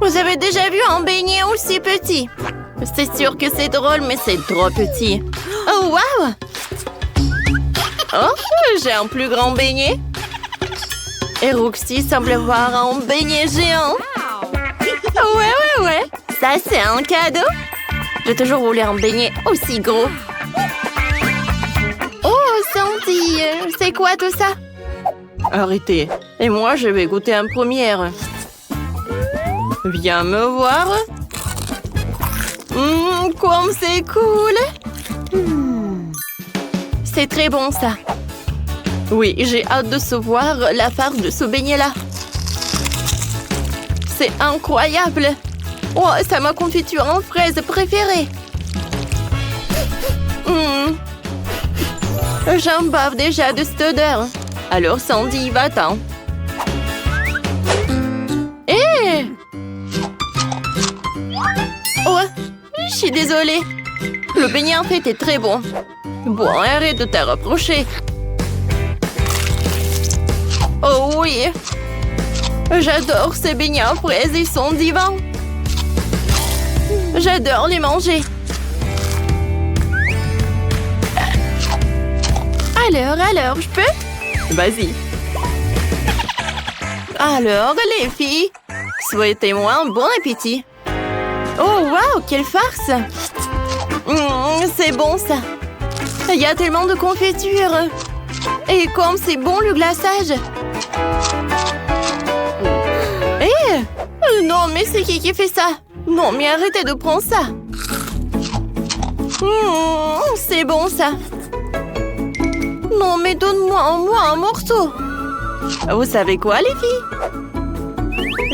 Vous avez déjà vu un beignet aussi petit? C'est sûr que c'est drôle, mais c'est trop petit. Oh, wow! Oh, j'ai un plus grand beignet. Et Roxy semble avoir un beignet géant. Ouais. Ça, c'est un cadeau. J'ai toujours voulu un beignet aussi gros. Oh, Sandy, c'est quoi tout ça? Arrêtez. Et moi, je vais goûter en première. Viens me voir. Comme c'est cool. C'est très bon, ça. Oui, j'ai hâte de savoir la farce de ce beignet-là. C'est incroyable. Oh, c'est ma confiture en fraises préférée. J'en bave déjà de cette odeur. Alors Sandy, va-t'en. Hé! Oh, je suis désolée. Le beignet en fait est très bon. Bon, arrête de te reprocher. Oh oui. J'adore ces beignets en fraises, ils sont divins. J'adore les manger. Alors, je peux? Vas-y. Alors, les filles, souhaitez-moi un bon appétit. Oh, wow, quelle farce! C'est bon, ça. Il y a tellement de confiture. Et comme c'est bon, le glaçage. Non, mais c'est qui fait ça? Non, mais arrêtez de prendre ça. C'est bon, ça. Non, mais donne-moi un morceau. Vous savez quoi, les filles?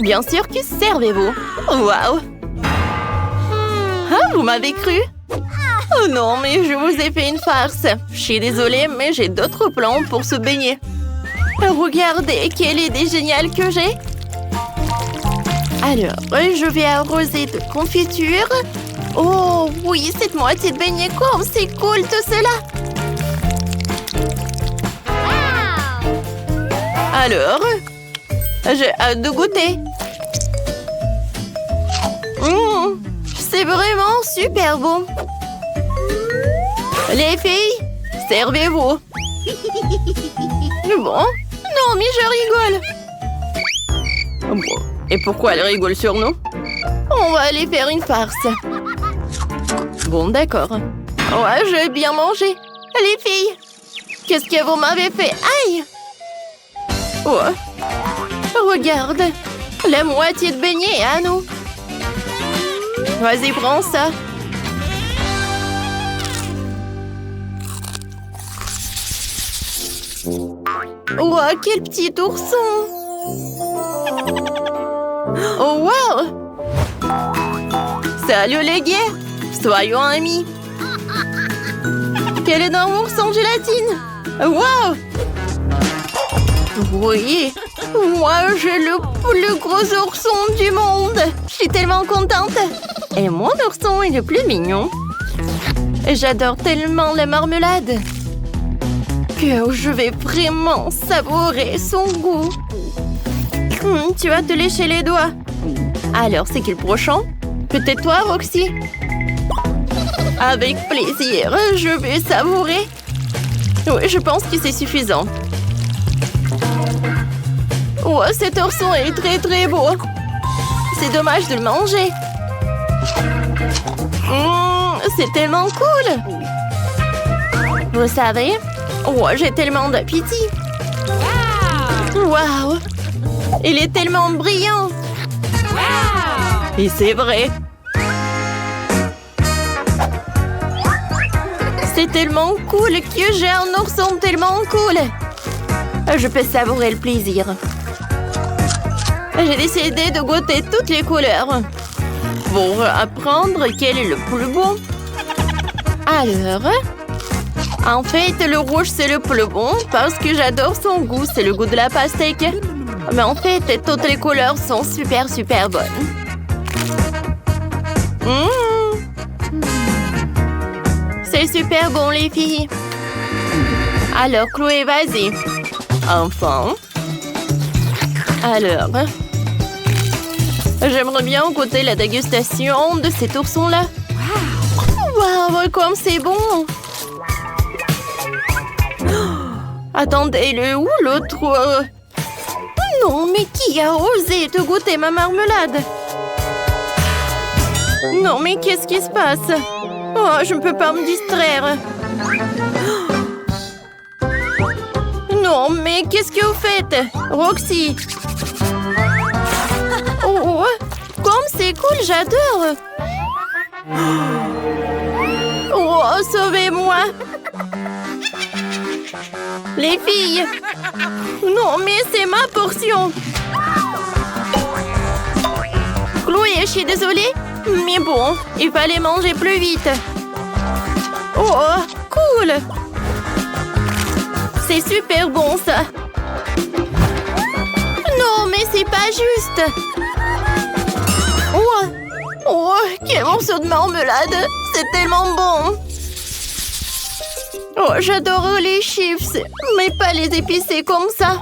Bien sûr que servez-vous. Waouh! Ah, vous m'avez cru? Oh non, mais je vous ai fait une farce. Je suis désolée, mais j'ai d'autres plans pour se baigner. Regardez quelle idée géniale que j'ai. Alors, je vais arroser de confiture. Oh oui, cette moitié de beignet, comme c'est cool tout cela. Alors, j'ai hâte de goûter. C'est vraiment super bon. Les filles, servez-vous. Bon, non, mais je rigole. Bon. Et pourquoi elle rigole sur nous? On va aller faire une farce. Bon, d'accord. Ouais, j'ai bien mangé. Les filles, qu'est-ce que vous m'avez fait? Aïe! Oh, regarde, la moitié de beignet est à nous. Vas-y, prends ça. Oh, quel petit ourson! Oh, wow! Salut les gays! Soyons amis! Quel énorme ourson gélatine! Wow! Oui! Moi, j'ai le plus gros ourson du monde! Je suis tellement contente! Et mon ourson est le plus mignon! J'adore tellement la marmelade! Que je vais vraiment savourer son goût! Tu vas te lécher les doigts. Alors, c'est qui le prochain? Peut-être toi, Roxy? Avec plaisir, je vais savourer. Oui, je pense que c'est suffisant. Oh, cet ourson est très très beau. C'est dommage de le manger. C'est tellement cool. Vous savez, oh, j'ai tellement d'appétit. Waouh! Il est tellement brillant. Et c'est vrai. C'est tellement cool que j'ai un ourson tellement cool. Je peux savourer le plaisir. J'ai décidé de goûter toutes les couleurs pour apprendre quel est le plus bon. Alors, en fait, le rouge, c'est le plus bon parce que j'adore son goût. C'est le goût de la pastèque. Mais en fait, toutes les couleurs sont super, super bonnes. C'est super bon, les filles. Alors, Chloé, vas-y. Enfin. Alors. J'aimerais bien goûter la dégustation de cet ourson-là. Waouh, comme c'est bon! Attendez, où l'autre? Non, mais qui a osé te goûter ma marmelade? Non, mais qu'est-ce qui se passe? Oh, je ne peux pas me distraire. Non, mais qu'est-ce que vous faites? Roxy! Oh, comme c'est cool, j'adore! Oh, sauvez-moi! Les filles! Non, mais c'est ma portion! Chloé, je suis désolée, mais bon, il fallait manger plus vite. Oh, cool! C'est super bon, ça! Non, mais c'est pas juste! Oh, quel morceau de marmelade! C'est tellement bon! Oh, j'adore les chips, mais pas les épicés comme ça.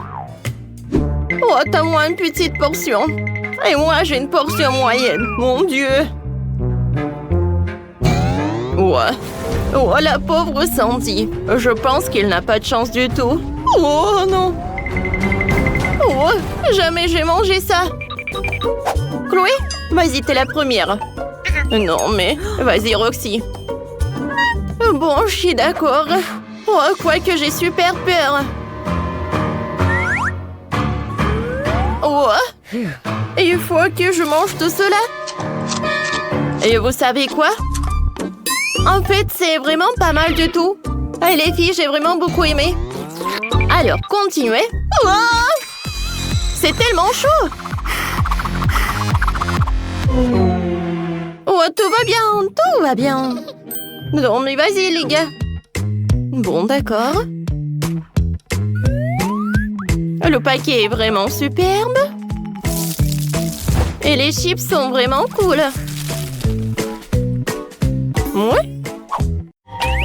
Oh, t'as moi une petite portion. Et moi, j'ai une portion moyenne. Mon Dieu! Oh, la pauvre Sandy. Je pense qu'il n'a pas de chance du tout. Oh, non! Oh, jamais j'ai mangé ça. Chloé, vas-y, t'es la première. Non, mais vas-y, Roxy. Bon, je suis d'accord. Oh, quoique j'ai super peur. Oh, il faut que je mange tout cela. Et vous savez quoi? En fait, c'est vraiment pas mal du tout. Et les filles, j'ai vraiment beaucoup aimé. Alors, continuez. Oh, c'est tellement chaud. Oh, tout va bien. Non, mais vas-y, les gars. Bon, d'accord. Le paquet est vraiment superbe. Et les chips sont vraiment cool. Ouais.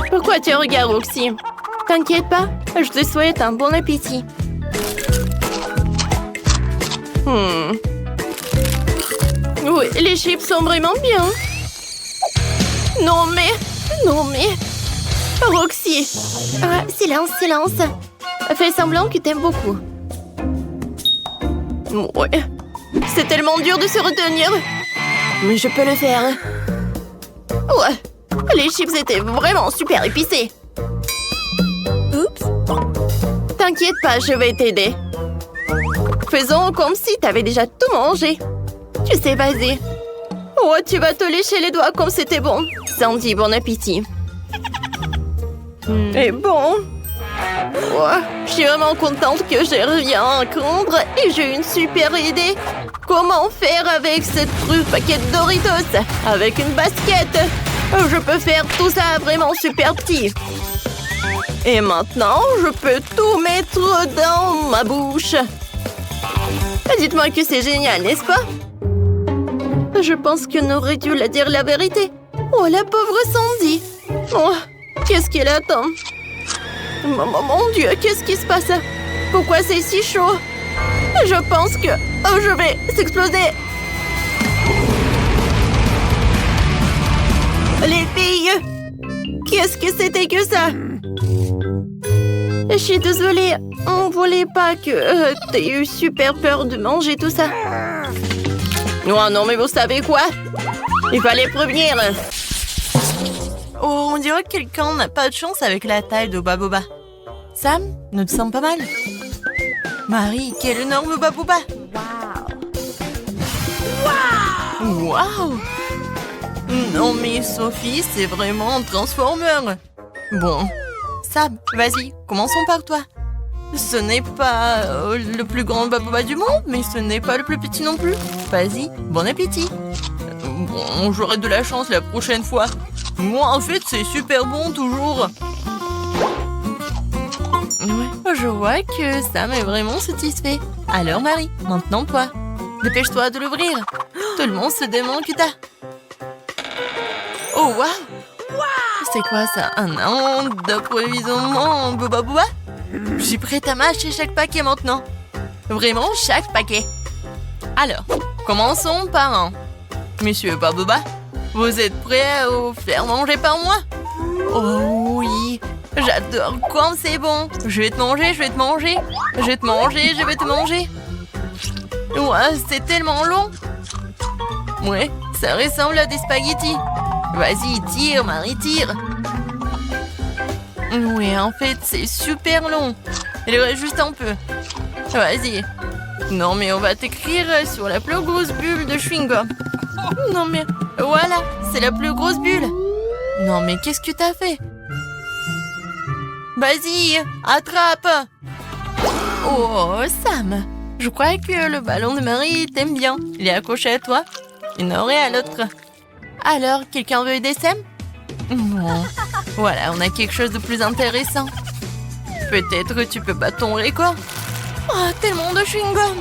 Pourquoi tu regardes, Roxy? T'inquiète pas, je te souhaite un bon appétit. Oui, les chips sont vraiment bien. Non mais... Roxy. Silence. Fais semblant que t'aimes beaucoup. Ouais. C'est tellement dur de se retenir. Mais je peux le faire. Ouais. Les chips étaient vraiment super épicés. Oups. T'inquiète pas, je vais t'aider. Faisons comme si t'avais déjà tout mangé. Tu sais, vas-y. Oh, tu vas te lécher les doigts comme c'était bon. Sandy, bon appétit. Et bon. Ouais, je suis vraiment contente que j'ai rien à craindre et j'ai une super idée. Comment faire avec cette paquet de Doritos? Avec une basket. Je peux faire tout ça vraiment super petit. Et maintenant, je peux tout mettre dans ma bouche. Dites-moi que c'est génial, n'est-ce pas? Je pense qu'on aurait dû la dire la vérité. Oh, la pauvre Sandy. Oh, qu'est-ce qu'elle attend? Mon Dieu, qu'est-ce qui se passe? Pourquoi c'est si chaud? Je pense que... Oh, je vais s'exploser. Les filles! Qu'est-ce que c'était que ça? Je suis désolée. On voulait pas que t'aies eu super peur de manger tout ça. Oh non, mais vous savez quoi? Il fallait prévenir. Oh, on dirait que quelqu'un n'a pas de chance avec la taille de Baboba. Sam, nous te sens pas mal. Marie, quel énorme Baboba. Waouh. Non mais Sophie, c'est vraiment un transformeur. Bon, Sam, vas-y, commençons par toi. Ce n'est pas le plus grand Baboba du monde, mais ce n'est pas le plus petit non plus. Vas-y, bon appétit. Bon, j'aurai de la chance la prochaine fois. Moi, en fait, c'est super bon toujours. Ouais, je vois que Sam est vraiment satisfait. Alors, Marie, maintenant toi. Dépêche-toi de l'ouvrir. Tout le monde se demande que t'as. Oh, waouh! C'est quoi ça? Un an d'approvisionnement Boba Boba? Je suis prête à mâcher chaque paquet maintenant. Vraiment chaque paquet. Alors, Commençons par un. Monsieur Babouba, vous êtes prêt à vous faire manger par moi? Oh oui, j'adore quand c'est bon. Je vais te manger, je vais te manger. Je vais te manger, je vais te manger. Ouais, c'est tellement long. Ouais, ça ressemble à des spaghettis. Vas-y, tire, Marie, tire. Oui, en fait, c'est super long. Il reste juste un peu. Vas-y. Non, mais on va t'écrire sur la plus grosse bulle de chewing-gum. Non, mais voilà, c'est la plus grosse bulle. Non, mais qu'est-ce que t'as fait? Vas-y, attrape. Oh, Sam, je crois que le ballon de Marie t'aime bien. Il est accroché à toi. Une oreille à l'autre. Alors, quelqu'un veut aider Sam? Non. Voilà, on a quelque chose de plus intéressant. Peut-être tu peux battre ton record. Oh, tellement de chewing-gum.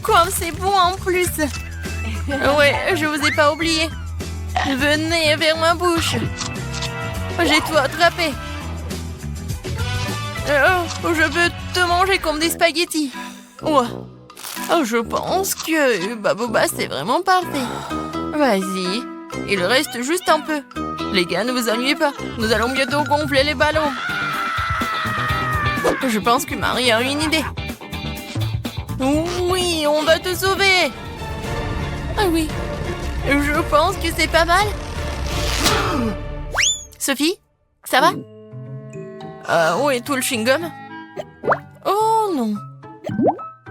Comme c'est bon en plus. Ouais, je vous ai pas oublié. Venez vers ma bouche. J'ai tout attrapé. Je peux te manger comme des spaghettis. Oh, je pense que Babouba, c'est vraiment parfait. Vas-y, il reste juste un peu. Les gars, ne vous ennuyez pas. Nous allons bientôt gonfler les ballons. Je pense que Marie a une idée. Oui, on va te sauver. Ah oui, je pense que c'est pas mal. Sophie, ça va? Où est tout le chewing-gum? Oh non.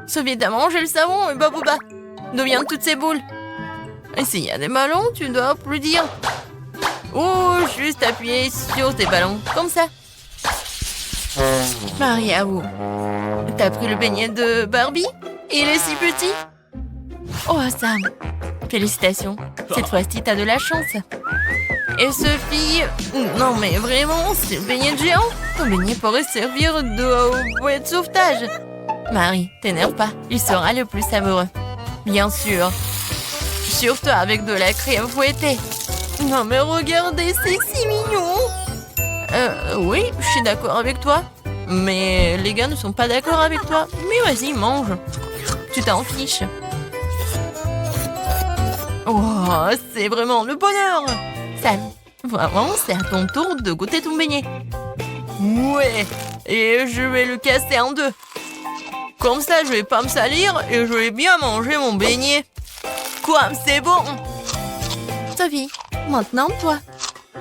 Sophie, t'as mangé le savon et Babouba. D'où viennent toutes ces boules? Et s'il y a des ballons, tu dois applaudir. Oh, juste appuyer sur tes ballons, comme ça. Marie, avoue. T'as pris le beignet de Barbie? Il est si petit. Oh, Sam. Félicitations. Cette fois-ci, t'as de la chance. Et Sophie... Non, mais vraiment, c'est le beignet de géant. Ton beignet pourrait servir de bouée de sauvetage. Marie, t'énerve pas. Il sera le plus savoureux. Bien sûr. Surtout avec de la crème fouettée. Non, mais regardez, c'est si mignon. Oui, je suis d'accord avec toi. Mais les gars ne sont pas d'accord avec toi. Mais vas-y, mange. Tu t'en fiches. Oh, c'est vraiment le bonheur. Sam, vraiment, c'est à ton tour de goûter ton beignet. Ouais, et je vais le casser en deux. Comme ça, je vais pas me salir et je vais bien manger mon beignet. Quoi, c'est bon. Sophie, maintenant toi.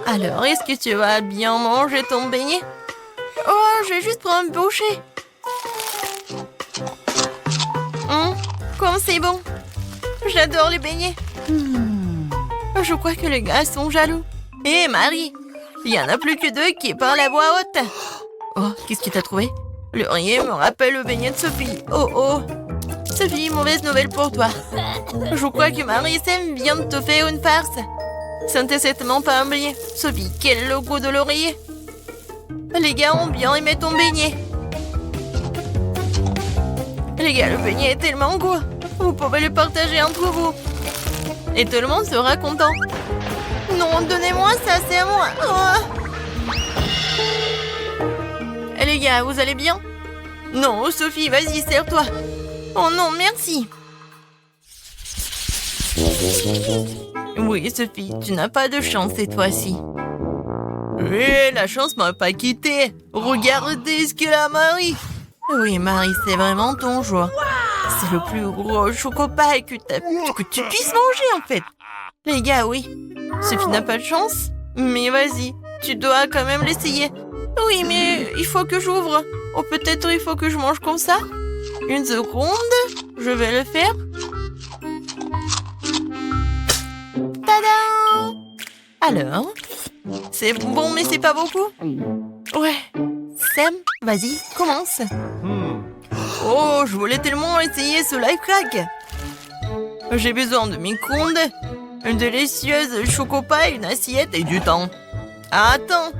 Alors, est-ce que tu vas bien manger ton beignet? Oh, je vais juste prendre une bouchée. Comme c'est bon. J'adore les beignets. Je crois que les gars sont jaloux. Hé, Marie, il y en a plus que deux qui parlent à voix haute. Oh, qu'est-ce que t'as trouvé? Le riz me rappelle le beignet de Sophie. Oh, oh. Sophie, mauvaise nouvelle pour toi. Je crois que Marie Sam vient de te faire une farce. Ce n'était certainement pas un beignet. Sophie, quel logo de l'oreiller. Les gars ont bien aimé ton beignet. Les gars, le beignet est tellement gros. Vous pouvez le partager entre vous. Et tout le monde sera content. Non, donnez-moi ça, c'est à moi. Oh. Et les gars, vous allez bien? Non, Sophie, vas-y, serre-toi. Oh non, merci. Oui, Sophie, tu n'as pas de chance cette fois-ci. Oui, la chance m'a pas quitté. Regardez ce qu'elle a, Marie. Oui, Marie, c'est vraiment ton joie. C'est le plus gros chocopaille que tu puisses manger, en fait. Les gars, oui. Sophie n'a pas de chance. Mais vas-y, tu dois quand même l'essayer. Oui, mais il faut que j'ouvre. Ou peut-être il faut que je mange comme ça. Une seconde, je vais le faire. Tada! Alors, c'est bon, mais c'est pas beaucoup. Ouais. Sam, vas-y, commence. Oh, je voulais tellement essayer ce life crack. J'ai besoin de micro-ondes, une délicieuse chocopaille, une assiette et du temps. Attends.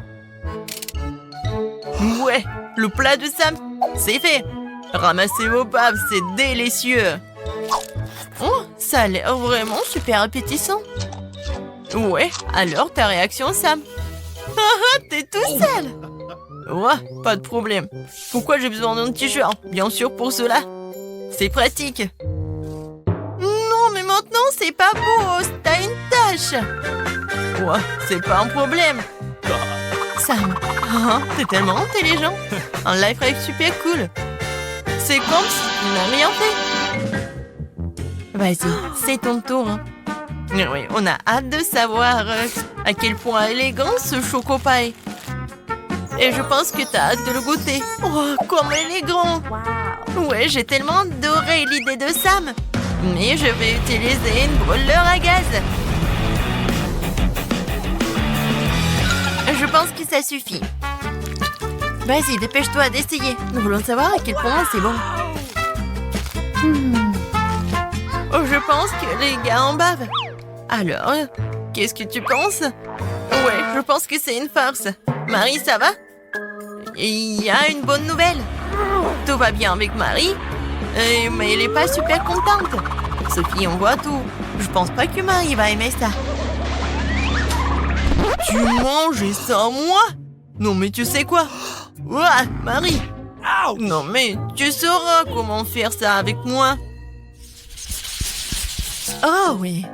Ouais, le plat de Sam, c'est fait. Ramassez vos paves, c'est délicieux. Oh, ça a l'air vraiment super appétissant. Ouais, alors ta réaction, Sam? Ah, t'es tout seul. Ouais, pas de problème. Pourquoi j'ai besoin d'un t-shirt? Bien sûr pour cela. C'est pratique. Non, mais c'est pas beau, t'as une tache. Ouais, c'est pas un problème. Sam, t'es tellement intelligent. Un life hack super cool. C'est comme si tu n'as rien fait. Vas-y, c'est ton tour. Oui, on a hâte de savoir à quel point élégant ce choco-pie. Et je pense que t'as hâte de le goûter. Oh, comme élégant. Ouais, j'ai tellement adoré l'idée de Sam. Mais je vais utiliser une brûleur à gaz. Je pense que ça suffit. Vas-y, dépêche-toi d'essayer. Nous voulons savoir à quel point c'est bon. Oh, je pense que les gars en bavent. Alors, qu'est-ce que tu penses? Ouais, je pense que c'est une farce. Marie, ça va? Il y a une bonne nouvelle. Tout va bien avec Marie, mais elle n'est pas super contente. Sophie, on voit tout. Je pense pas que Marie va aimer ça. Tu manges ça, moi? Non, mais tu sais quoi? Ouah, Marie! Non, mais tu sauras comment faire ça avec moi. Oh oui.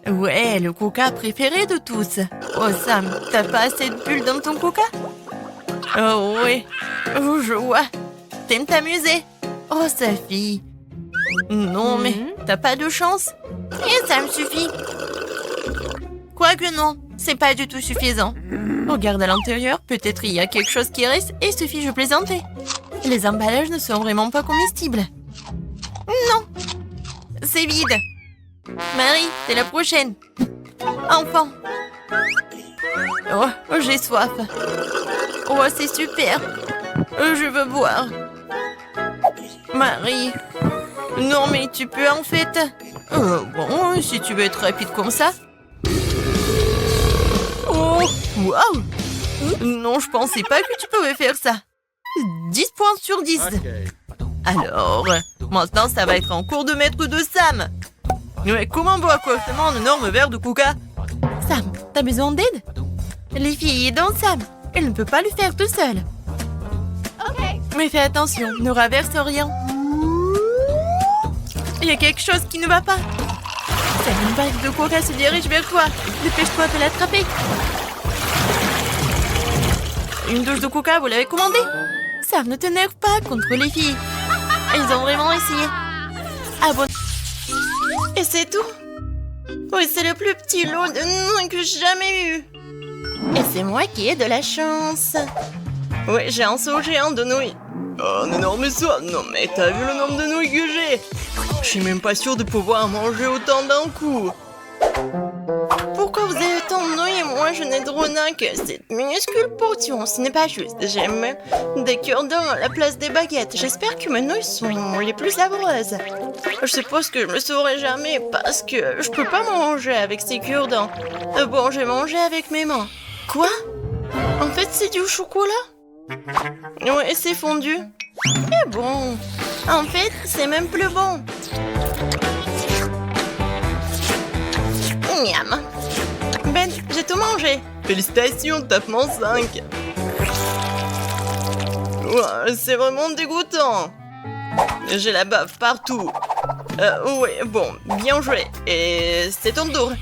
Ouais, le coca préféré de tous. Oh Sam, t'as pas assez de bulles dans ton coca? Oh oui, oh, je vois. T'aimes t'amuser? Oh Sophie. Non mais t'as pas de chance. Et ça me suffit. Quoique non, c'est pas du tout suffisant. Regarde à l'intérieur, peut-être il y a quelque chose qui reste et Sophie, je plaisantais. Les emballages ne sont vraiment pas comestibles. Non, c'est vide. Marie, t'es la prochaine. Enfin. Oh, j'ai soif. Oh, c'est super. Je veux boire. Marie. Non, mais tu peux en fait. Bon, si tu veux être rapide comme ça. Oh, waouh. Non, je pensais pas que tu pouvais faire ça. 10 points sur 10. Okay. Alors, maintenant, ça va être en cours de maître de Sam. Ouais, comment boire correctement un énorme verre de coca? Sam, t'as besoin d'aide? Les filles aident Sam. Elle ne peut pas le faire tout seul. Okay. Mais fais attention, ne raverse rien. Il y a quelque chose qui ne va pas. Sam, une vague de coca se dirige vers toi. Dépêche-toi de l'attraper. Une douche de coca, vous l'avez commandée? Sam, ne t'énerve pas contre les filles. Elles ont vraiment essayé. Ah bon. Et c'est tout? Oui, c'est le plus petit lot de nouilles que j'ai jamais eu. Et c'est moi qui ai de la chance. Oui, j'ai un seau géant de nouilles. Oh, un énorme seau. Non, mais t'as vu le nombre de nouilles que j'ai? Je suis même pas sûre de pouvoir manger autant d'un coup. Pourquoi vous avez tant de nouilles et moi je n'ai droit que cette minuscule portion? Ce n'est pas juste. J'aime même des cure-dents à la place des baguettes. J'espère que mes nouilles sont les plus savreuses. Je suppose que je me saurai jamais parce que je peux pas manger avec ces cure-dents. Bon, j'ai mangé avec mes mains. Quoi? En fait, c'est du chocolat? Ouais, c'est fondu. Et bon, en fait, c'est même plus bon. Miam. Ben, j'ai tout mangé. Félicitations, tapement 5. Ouais, c'est vraiment dégoûtant. J'ai la bave partout. Oui, bon, bien joué. Et c'est ton tour.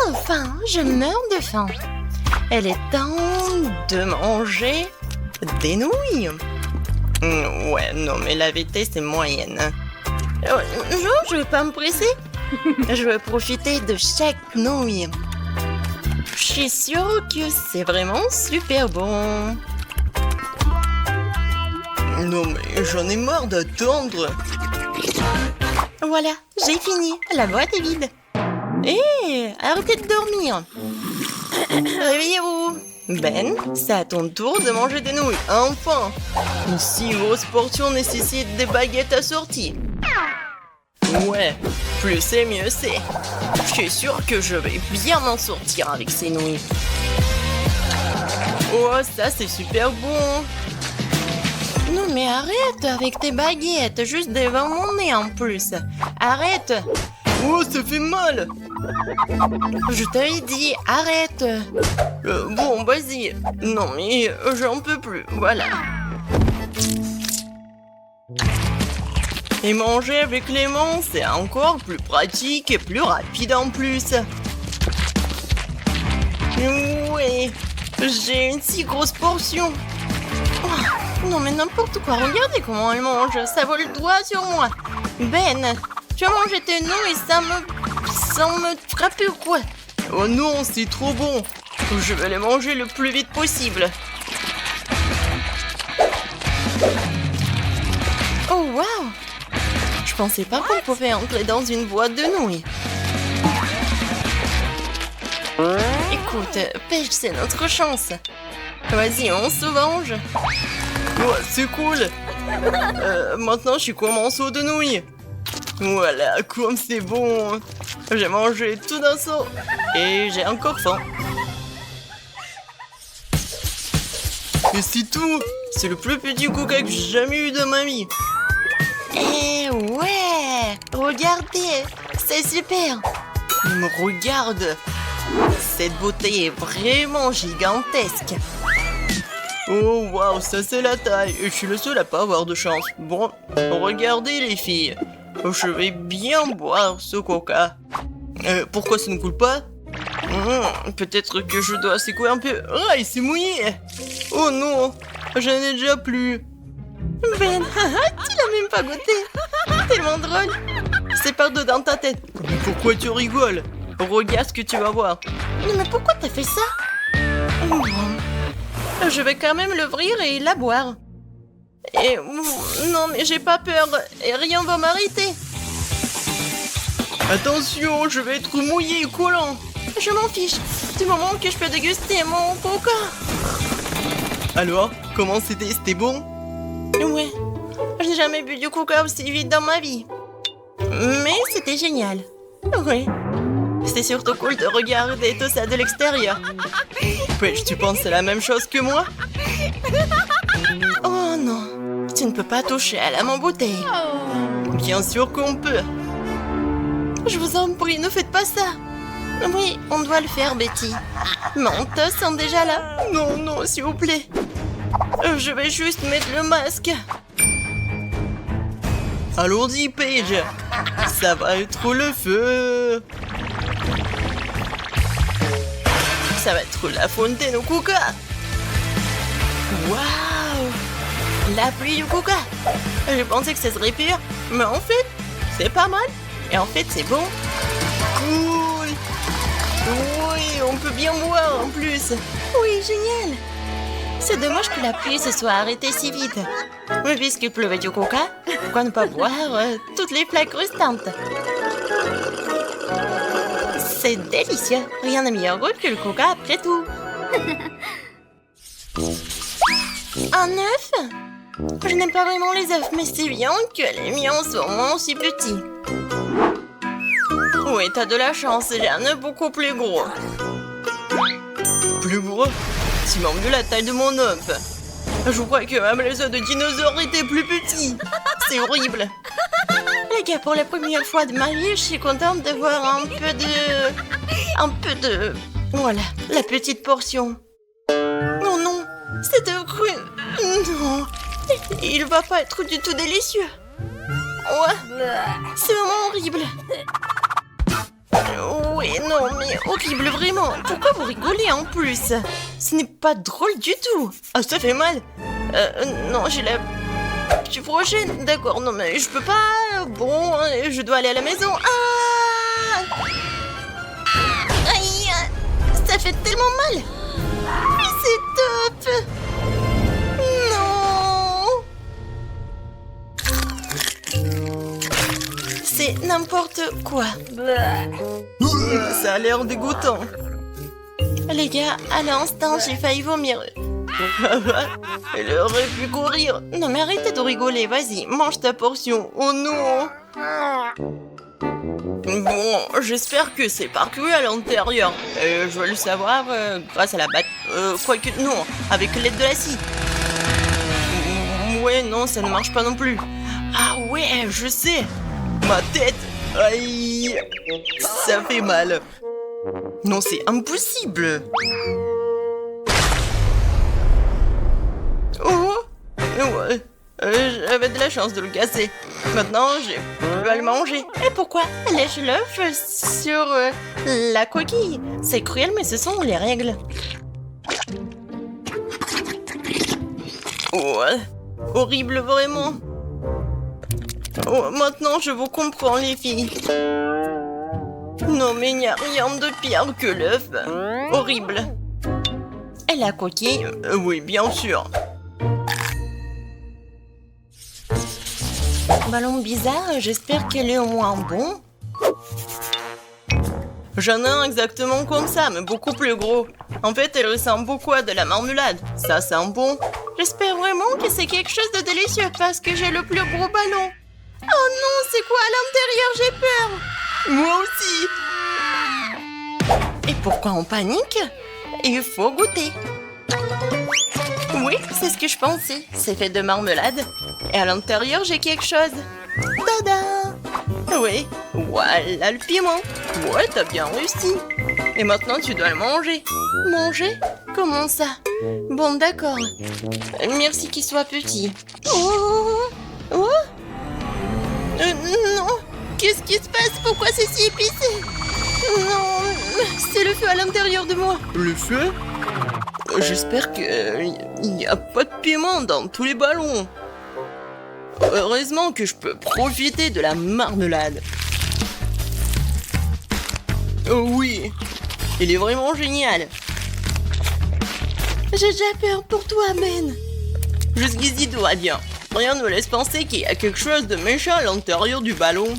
Enfin, je meurs de faim. Elle est temps de manger des nouilles. Ouais, non, mais la vérité, c'est moyenne. Je vais pas me presser. Je vais profiter de chaque nouille. Je suis sûre que c'est vraiment super bon. Non, mais j'en ai marre d'attendre. Voilà, j'ai fini. La boîte est vide. Hé, arrêtez de dormir. Réveillez-vous. Ben, c'est à ton tour de manger des nouilles. Enfin, une si grosse portion nécessite des baguettes assorties. Ouais, plus c'est mieux c'est. Je suis sûre que je vais bien m'en sortir avec ces nouilles. Oh, ça c'est super bon. Non mais arrête avec tes baguettes, juste devant mon nez en plus. Arrête. Oh, ça fait mal. Je t'avais dit, arrête. Bon, vas-y. Non mais j'en peux plus, voilà. Et manger avec les mains, c'est encore plus pratique et plus rapide en plus. Ouais, j'ai une si grosse portion. Oh, non mais n'importe quoi, regardez comment elle mange, ça vole le doigt sur moi. Ben, tu as mangé tes nouilles sans me frapper ou quoi? Oh non, c'est trop bon. Je vais les manger le plus vite possible. Oh wow! Je pensais pas qu'on pouvait entrer dans une boîte de nouilles. Écoute, pêche, c'est notre chance. Vas-y, on se venge. Ouais, c'est cool. Maintenant, je suis comme un seau de nouilles. Voilà, comme c'est bon. J'ai mangé tout d'un seau. Et j'ai encore faim. Et c'est tout. C'est le plus petit coca que j'ai jamais eu de ma vie. Eh ouais, regardez, c'est super. Il me regarde. Cette beauté est vraiment gigantesque. Oh waouh, ça c'est la taille. Et je suis le seul à pas avoir de chance. Bon, regardez les filles. Je vais bien boire ce coca. Pourquoi ça ne coule pas? Peut-être que je dois secouer un peu. Ah, il s'est mouillé. Oh non, j'en ai déjà plus. Ben, tu l'as même pas goûté. Tellement drôle. C'est partout dans ta tête. Mais pourquoi tu rigoles? Regarde ce que tu vas voir. Mais pourquoi t'as fait ça? Bon. Je vais quand même l'ouvrir et la boire. Et non, mais j'ai pas peur. Et rien va m'arrêter. Attention, je vais être mouillé et collant. Je m'en fiche. Du moment que je peux déguster mon coca. Alors, comment c'était? C'était bon? Ouais. Je n'ai jamais bu du coca aussi vite dans ma vie. Mais c'était génial. Ouais. C'était surtout cool de regarder tout ça de l'extérieur. Pêche, tu penses la même chose que moi? Oh non, tu ne peux pas toucher à la mon bouteille. Bien sûr qu'on peut. Je vous en prie, ne faites pas ça. Oui, on doit le faire, Betty. Mon toast sont déjà là. Non, non, s'il vous plaît. Je vais juste mettre le masque. Allons-y, Paige. Ça va être le feu. Ça va être la fontaine au coca. Waouh! La pluie du coca. Je pensais que ça serait pire, mais en fait, c'est pas mal. Et en fait, c'est bon. Cool. Oui, on peut bien boire en plus. Oui, génial. C'est dommage que la pluie se soit arrêtée si vite. Mais puisqu'il pleuvait du coca, pourquoi ne pas boire toutes les flaques restantes? C'est délicieux. Rien n'a meilleur goût que le coca après tout. Un œuf? Je n'aime pas vraiment les œufs, mais c'est bien que les miens sont aussi petits. Oui, t'as de la chance, j'ai un œuf beaucoup plus gros. Plus gros? Tu manques de la taille de mon œuf. Je crois que même les œufs de dinosaures étaient plus petits. C'est horrible. Les gars, pour la première fois de ma vie, je suis contente de voir un peu de... Voilà, la petite portion. Oh non, c'est œuf cru. Non, il va pas être du tout délicieux. Ouais, c'est vraiment horrible. Oui, non, mais horrible, vraiment. Pourquoi vous rigolez en plus? Ce n'est pas drôle du tout. Ah, ça fait mal. Non, j'ai la... Je suis prochaine. D'accord, non, mais je peux pas... Bon, je dois aller à la maison. Ah! Aïe! Ça fait tellement mal. Mais c'est top. C'est n'importe quoi. Ça a l'air dégoûtant. Les gars, à l'instant, j'ai failli vomir. Elle aurait pu courir. Non mais arrêtez de rigoler, vas-y, mange ta portion. Oh non. Bon, j'espère que c'est pas cru à l'intérieur. Je vais le savoir grâce à la batte. Quoique non, avec l'aide de la scie. Ouais, non, ça ne marche pas non plus. Ah ouais, je sais. Ma tête. Aïe. Ça fait mal. Non, c'est impossible. Oh. Ouais. J'avais de la chance de le casser. Maintenant, j'ai plus à le manger. Et pourquoi lèche l'œuf sur la coquille? C'est cruel, mais ce sont les règles. Ouais, horrible vraiment. Oh, maintenant, je vous comprends, les filles. Non, mais il n'y a rien de pire que l'œuf. Horrible. Et la coquille? Oui, bien sûr. Ballon bizarre, j'espère qu'elle est au moins bon. J'en ai un exactement comme ça, mais beaucoup plus gros. En fait, elle ressemble beaucoup à de la marmelade. Ça sent bon. J'espère vraiment que c'est quelque chose de délicieux parce que j'ai le plus gros ballon. Oh non, c'est quoi à l'intérieur? J'ai peur. Moi aussi. Et pourquoi on panique? Il faut goûter. Oui, c'est ce que je pensais. C'est fait de marmelade. Et à l'intérieur, j'ai quelque chose. Tada! Oui, voilà le piment. Ouais, t'as bien réussi. Et maintenant, tu dois le manger. Manger? Comment ça? Bon, d'accord. Merci qu'il soit petit. Oh! Oh! Non! Qu'est-ce qui se passe? Pourquoi c'est si épicé? Non! C'est le feu à l'intérieur de moi. Le feu? J'espère qu'il n'y a pas de piment dans tous les ballons. Heureusement que je peux profiter de la marmelade. Oh oui, il est vraiment génial. J'ai déjà peur pour toi, Ben. Jusqu'ici, tout va bien. Rien ne me laisse penser qu'il y a quelque chose de méchant à l'intérieur du ballon.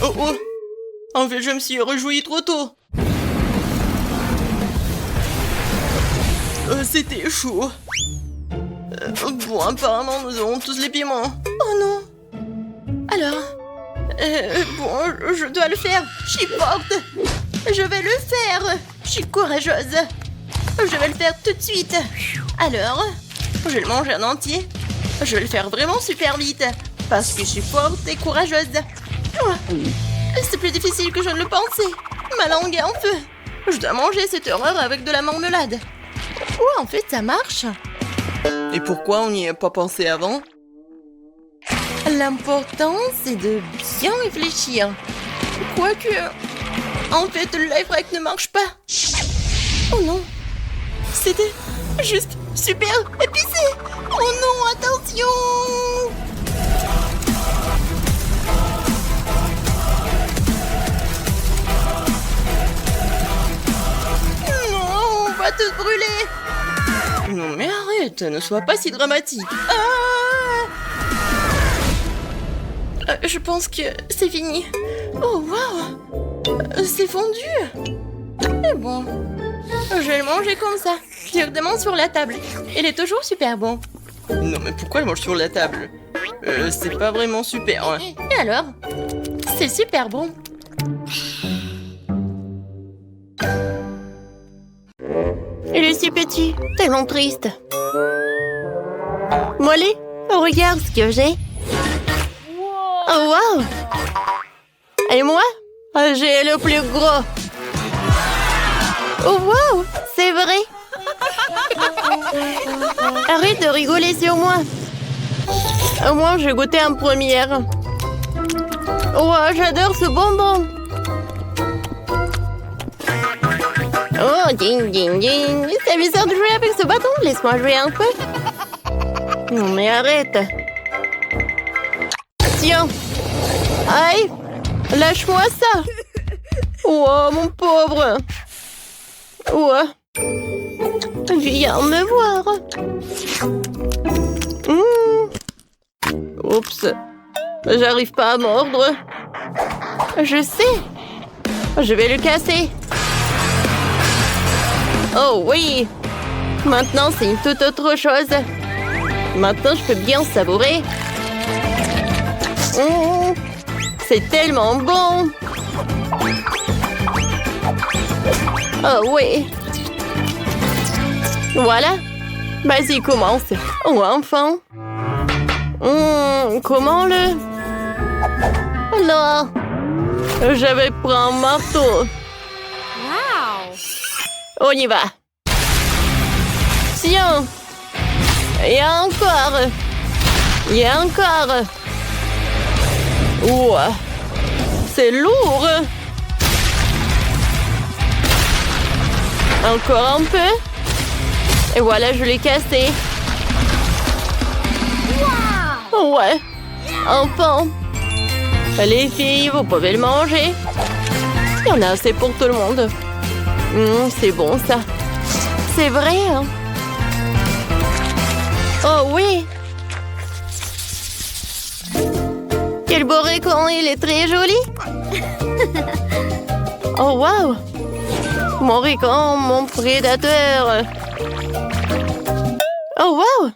Oh oh! En fait, je me suis réjoui trop tôt. C'était chaud. Bon, apparemment, nous avons tous les piments. Oh non! Alors? Bon, je dois le faire. Je suis forte. Je vais le faire. Je suis courageuse. Je vais le faire tout de suite. Alors, je vais le manger en entier. Je vais le faire vraiment super vite. Parce que je suis forte et courageuse. Oh, c'est plus difficile que je ne le pensais. Ma langue est en feu. Je dois manger cette horreur avec de la marmelade. Oh, en fait, ça marche. Et pourquoi on n'y a pas pensé avant? L'important, c'est de bien réfléchir. Quoique... En fait, le life hack ne marche pas. Oh non. C'était juste super épicé. Oh non, attention. Non, on va te brûler. Non mais arrête, ne sois pas si dramatique. Je pense que c'est fini. Oh waouh, c'est fondu. Mais bon, je vais le manger comme ça, directement sur la table. Il est toujours super bon. Non mais pourquoi le mange sur la table? C'est pas vraiment super. Hein. Et alors? C'est super bon. Il est si petit, tellement triste. Molly, regarde ce que j'ai. Oh wow! Et moi, j'ai le plus gros. Oh wow! C'est vrai! Arrête de rigoler sur moi. Au moins, j'ai goûté en première. Oh, j'adore ce bonbon. Oh, ding, ding, ding. C'est bizarre de jouer avec ce bâton. Laisse-moi jouer un peu. Non, mais arrête. Tiens. Aïe. Lâche-moi ça. Oh, mon pauvre. Oh. Viens me voir. Oups. J'arrive pas à mordre. Je sais. Je vais le casser. Oh oui. Maintenant, c'est une toute autre chose. Maintenant, je peux bien savourer. C'est tellement bon. Oh oui. Voilà. Vas-y, commence. Oh, enfin. Comment le... Non. Je vais prendre un marteau. Wow! On y va. Tiens. Et encore. Et encore. Ouah. C'est lourd. Encore un peu. Et voilà, je l'ai cassé. Ouais. Enfin. Les filles, vous pouvez le manger. Il y en a assez pour tout le monde. C'est bon, ça. C'est vrai, hein? Oh oui. Quel beau récon, il est très joli. Oh, waouh. Mon récon, mon prédateur. Oh, waouh.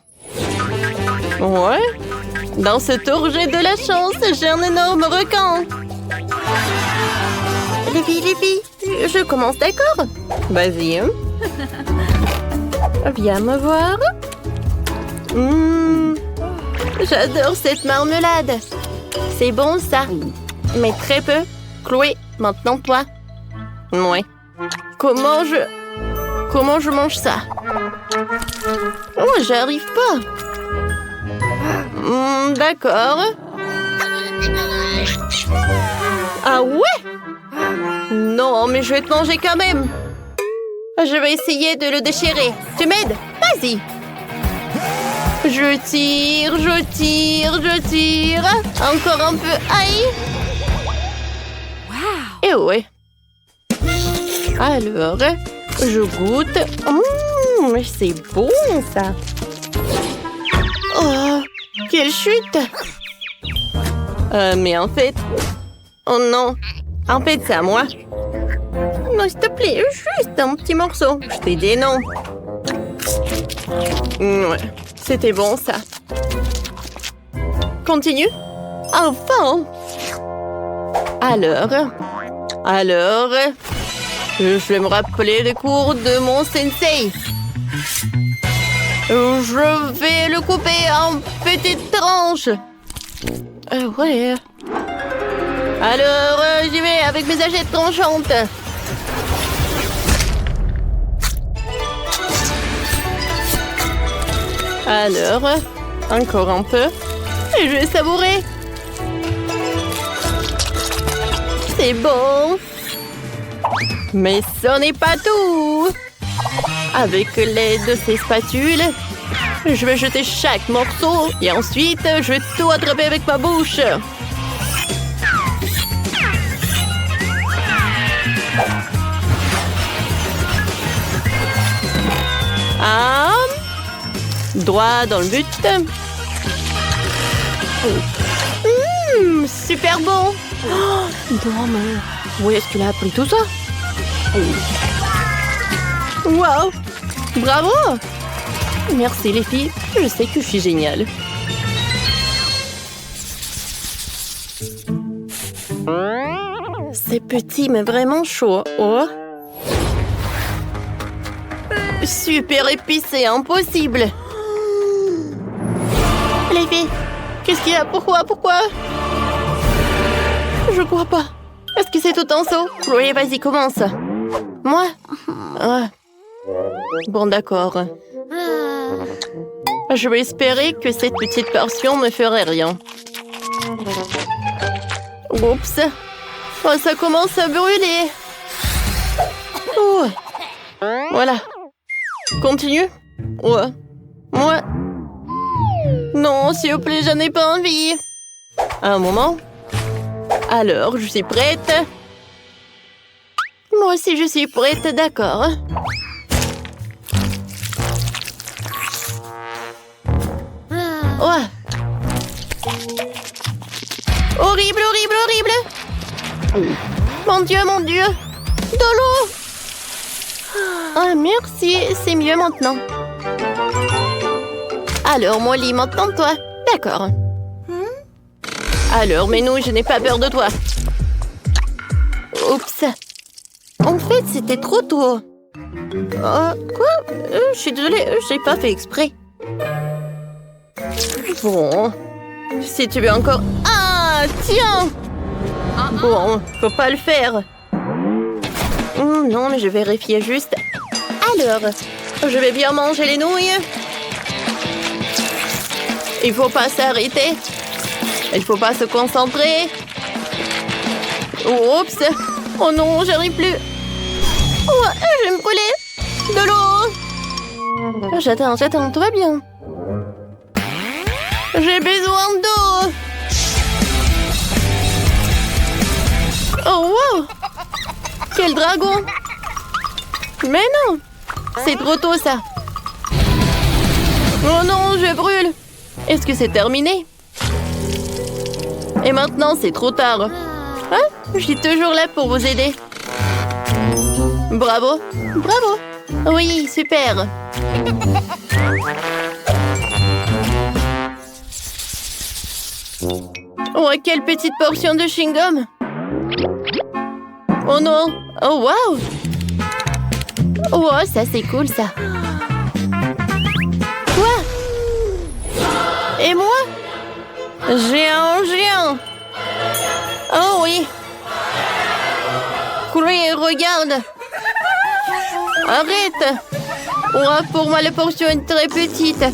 Ouais. Dans ce tour, j'ai de la chance. J'ai un énorme requin. Les filles, je commence, d'accord? Vas-y. Viens me voir. J'adore cette marmelade. C'est bon, ça. Mais très peu. Chloé, maintenant toi. Ouais. Comment je mange ça? Oh, j'arrive pas. D'accord. Ah ouais? Non, mais je vais te manger quand même. Je vais essayer de le déchirer. Tu m'aides? Vas-y. Je tire. Encore un peu. Aïe. Wow. Et ouais. Alors, je goûte. C'est bon, ça. Oh, quelle chute. Mais en fait... Oh non. En fait, c'est à moi. Non, s'il te plaît, juste un petit morceau. Je t'ai dit non. Ouais, c'était bon, ça. Continue. Enfin. Alors, je vais me rappeler les cours de mon sensei. Je vais le couper en petites tranches. Ouais. Alors, j'y vais avec mes agettes tranchantes. Alors, encore un peu. Et je vais savourer. C'est bon. Mais ce n'est pas tout. Avec l'aide de ces spatules, je vais jeter chaque morceau et ensuite, je vais tout attraper avec ma bouche. Ah, droit dans le but. Super bon. Oh, non, mais où est-ce qu'il a appris tout ça? Wow, bravo. Merci les filles, je sais que je suis géniale. C'est petit mais vraiment chaud. Oh. Super épicé, impossible. Les filles, qu'est-ce qu'il y a? Pourquoi? Je crois pas. Est-ce que c'est tout en saut? Chloé, vas-y, commence. Moi? Ah. Bon, d'accord. Je vais espérer que cette petite portion ne ferait rien. Oups. Oh, ça commence à brûler. Oh. Voilà. Continue. Ouais. Moi. Non, s'il vous plaît, j'en ai pas envie. Un moment. Alors, je suis prête. Moi aussi, je suis prête, d'accord. Ouais. Horrible. Mon Dieu. De l'eau. Ah, merci, c'est mieux maintenant. Alors, Molly, maintenant toi. D'accord. Alors, mais non, je n'ai pas peur de toi. Oups. En fait, c'était trop tôt. Quoi? Je suis désolée, j'ai pas fait exprès. Bon. Si tu veux encore... Ah, tiens! Bon, faut pas le faire. Non, mais je vérifiais juste. Alors, Je vais bien manger les nouilles. Il faut pas s'arrêter. Il faut pas se concentrer. Oups. Oh non, j'arrive plus. Oh, je vais me brûler. De l'eau. J'attends, tout va bien. J'ai besoin d'eau. Oh, wow. Quel dragon. Mais non. C'est trop tôt, ça. Oh non, je brûle. Est-ce que c'est terminé? Et maintenant, c'est trop tard. Hein? Je suis toujours là pour vous aider. Bravo. Bravo. Oui, super. Oh, quelle petite portion de chewing-gum. Oh non. Oh, wow. Oh, ça, c'est cool, ça. Quoi? Et moi? Géant. Oh oui. Chloé, regarde. Arrête. Oh, pour moi, la portion est très petite.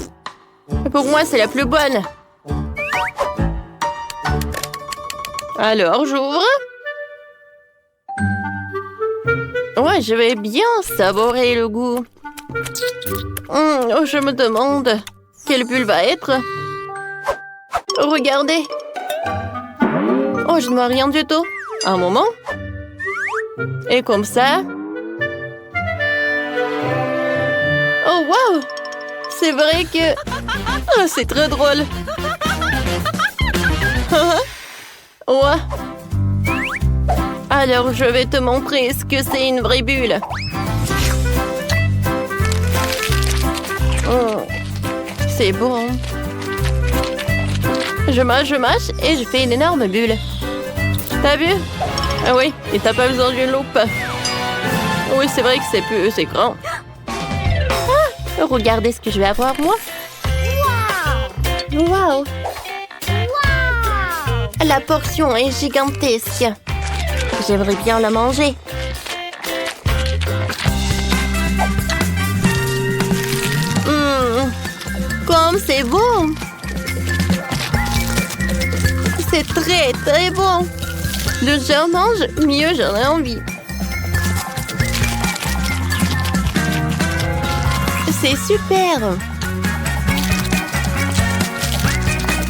Pour moi, c'est la plus bonne. Alors, j'ouvre. Ouais, je vais bien savourer le goût. Je me demande quelle bulle va être. Regardez. Oh, je ne vois rien du tout. Un moment. Et comme ça. Oh, wow. C'est vrai que... Oh, c'est très drôle. Ouais. Alors, je vais te montrer ce que c'est une vraie bulle. Oh, c'est bon. Je mâche et je fais une énorme bulle. T'as vu? Ah oui, et t'as pas besoin d'une loupe. Oui, c'est vrai que c'est grand. Ah, regardez ce que je vais avoir, moi. Wow! La portion est gigantesque. J'aimerais bien la manger. Comme c'est bon. C'est très, très bon. Le j'en mange, mieux j'en ai envie. C'est super.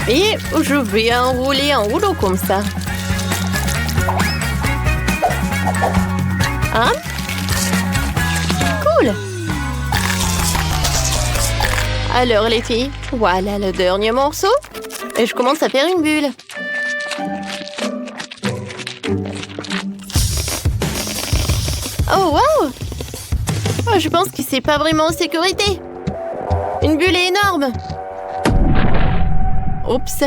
Et je vais enrouler en rouleau comme ça. Hein? Cool. Alors les filles, voilà le dernier morceau. Et je commence à faire une bulle. Oh wow! Oh, je pense que c'est pas vraiment en sécurité. Une bulle est énorme. Oups.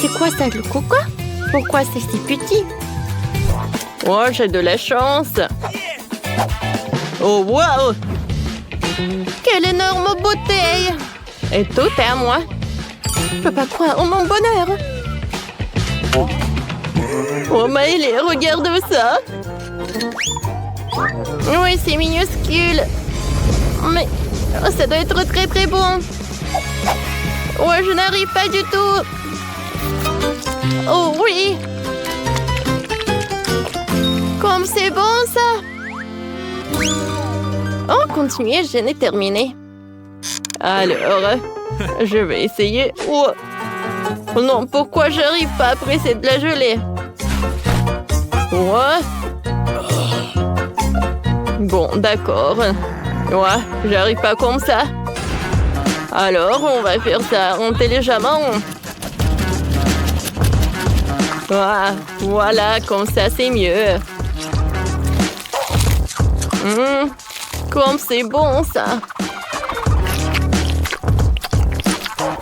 C'est quoi ça, le coco? Pourquoi c'est si petit? Oh, j'ai de la chance. Oh, wow! Quelle énorme bouteille! Et tout est à moi. Je peux pas croire en mon bonheur. Oh, Maëlé, regarde ça. Oui, c'est minuscule. Mais ça doit être très très bon. Ouais, je n'arrive pas du tout. Oh oui. Comme c'est bon ça. Oh, continuez, je n'ai terminé. Alors, je vais essayer. Oh. Non, pourquoi j'arrive pas à presser de la gelée? Ouais. Bon, d'accord. Ouais, j'arrive pas comme ça. Alors, on va faire ça en téléjammant. Voilà, comme ça, c'est mieux. Comme c'est bon, ça.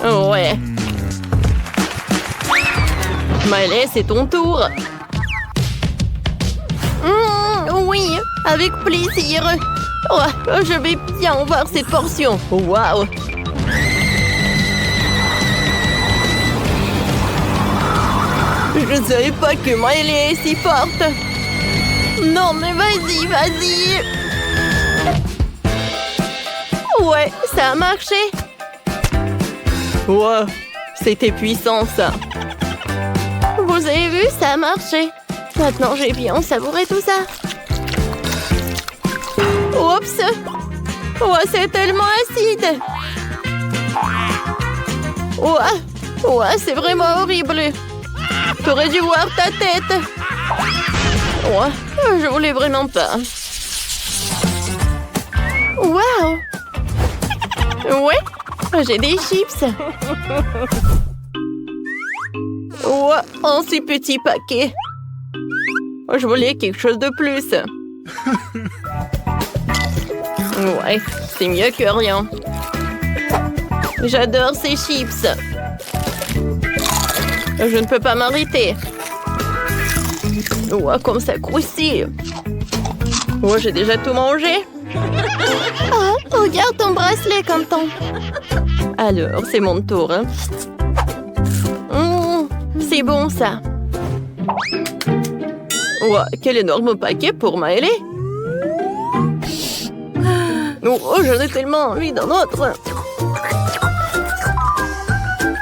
Ouais. Maëlé, c'est ton tour. Oui, avec plaisir. Oh, je vais bien voir cette portion. Waouh. Je ne savais pas que Maëlé est si forte. Non, mais vas-y, vas-y. Ouais, ça a marché. Wow, c'était puissant ça. Vous avez vu, ça a marché. Maintenant, j'ai bien savouré tout ça. Oups. Oh, c'est tellement acide. Ouais, c'est vraiment horrible. T'aurais dû voir ta tête. Ouais, je voulais vraiment pas. Wow. Ouais, j'ai des chips. Ouais, en si petit paquet. Je voulais quelque chose de plus. Ouais, c'est mieux que rien. J'adore ces chips. Je ne peux pas m'arrêter. Ouais, comme ça croustille. Ouais, j'ai déjà tout mangé. Oh, regarde ton bracelet, Quentin. Alors, c'est mon tour. Hein. C'est bon, ça. Ouais, quel énorme paquet pour Maëlée. Oh, j'en ai tellement envie d'un autre.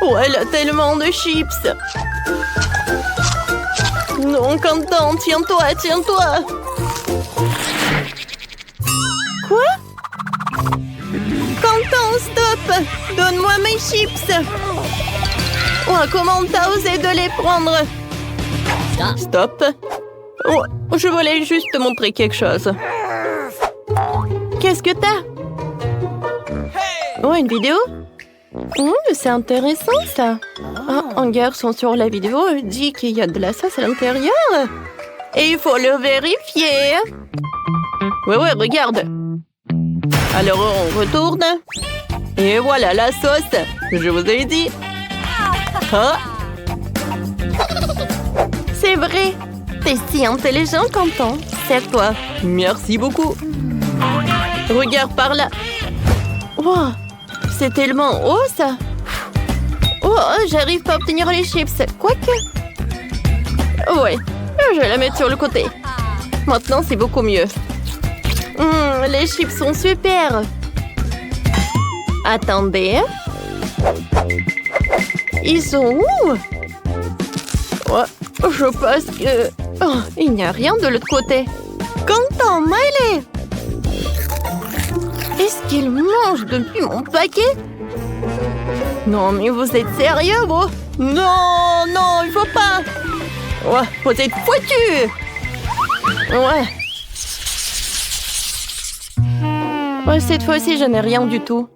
Oh, elle a tellement de chips. Non, Quentin, tiens-toi, tiens-toi. Quoi? Quentin, stop! Donne-moi mes chips. Oh, comment t'as osé de les prendre? Stop. Oh, je voulais juste te montrer quelque chose. Qu'est-ce que t'as? Oh, une vidéo? C'est intéressant, ça. Ah, un garçon sur la vidéo dit qu'il y a de la sauce à l'intérieur. Et il faut le vérifier. Ouais, regarde. Alors, on retourne. Et voilà la sauce. Je vous ai dit. Ah. C'est vrai. T'es si intelligent, Quentin. C'est toi. Merci beaucoup. Regarde par là. Wow, c'est tellement haut, ça. Oh, j'arrive pas à obtenir les chips. Quoique. Ouais, je vais la mettre sur le côté. Maintenant, c'est beaucoup mieux. Les chips sont super. Attendez. Ils sont où? Ouais, je pense que... Oh, il n'y a rien de l'autre côté. Quentin, Maëlée! Est-ce qu'il mange depuis mon paquet? Non, mais vous êtes sérieux, bro? Non, il faut pas. Ouais, vous êtes foutus. Ouais, cette fois-ci, je n'ai rien du tout.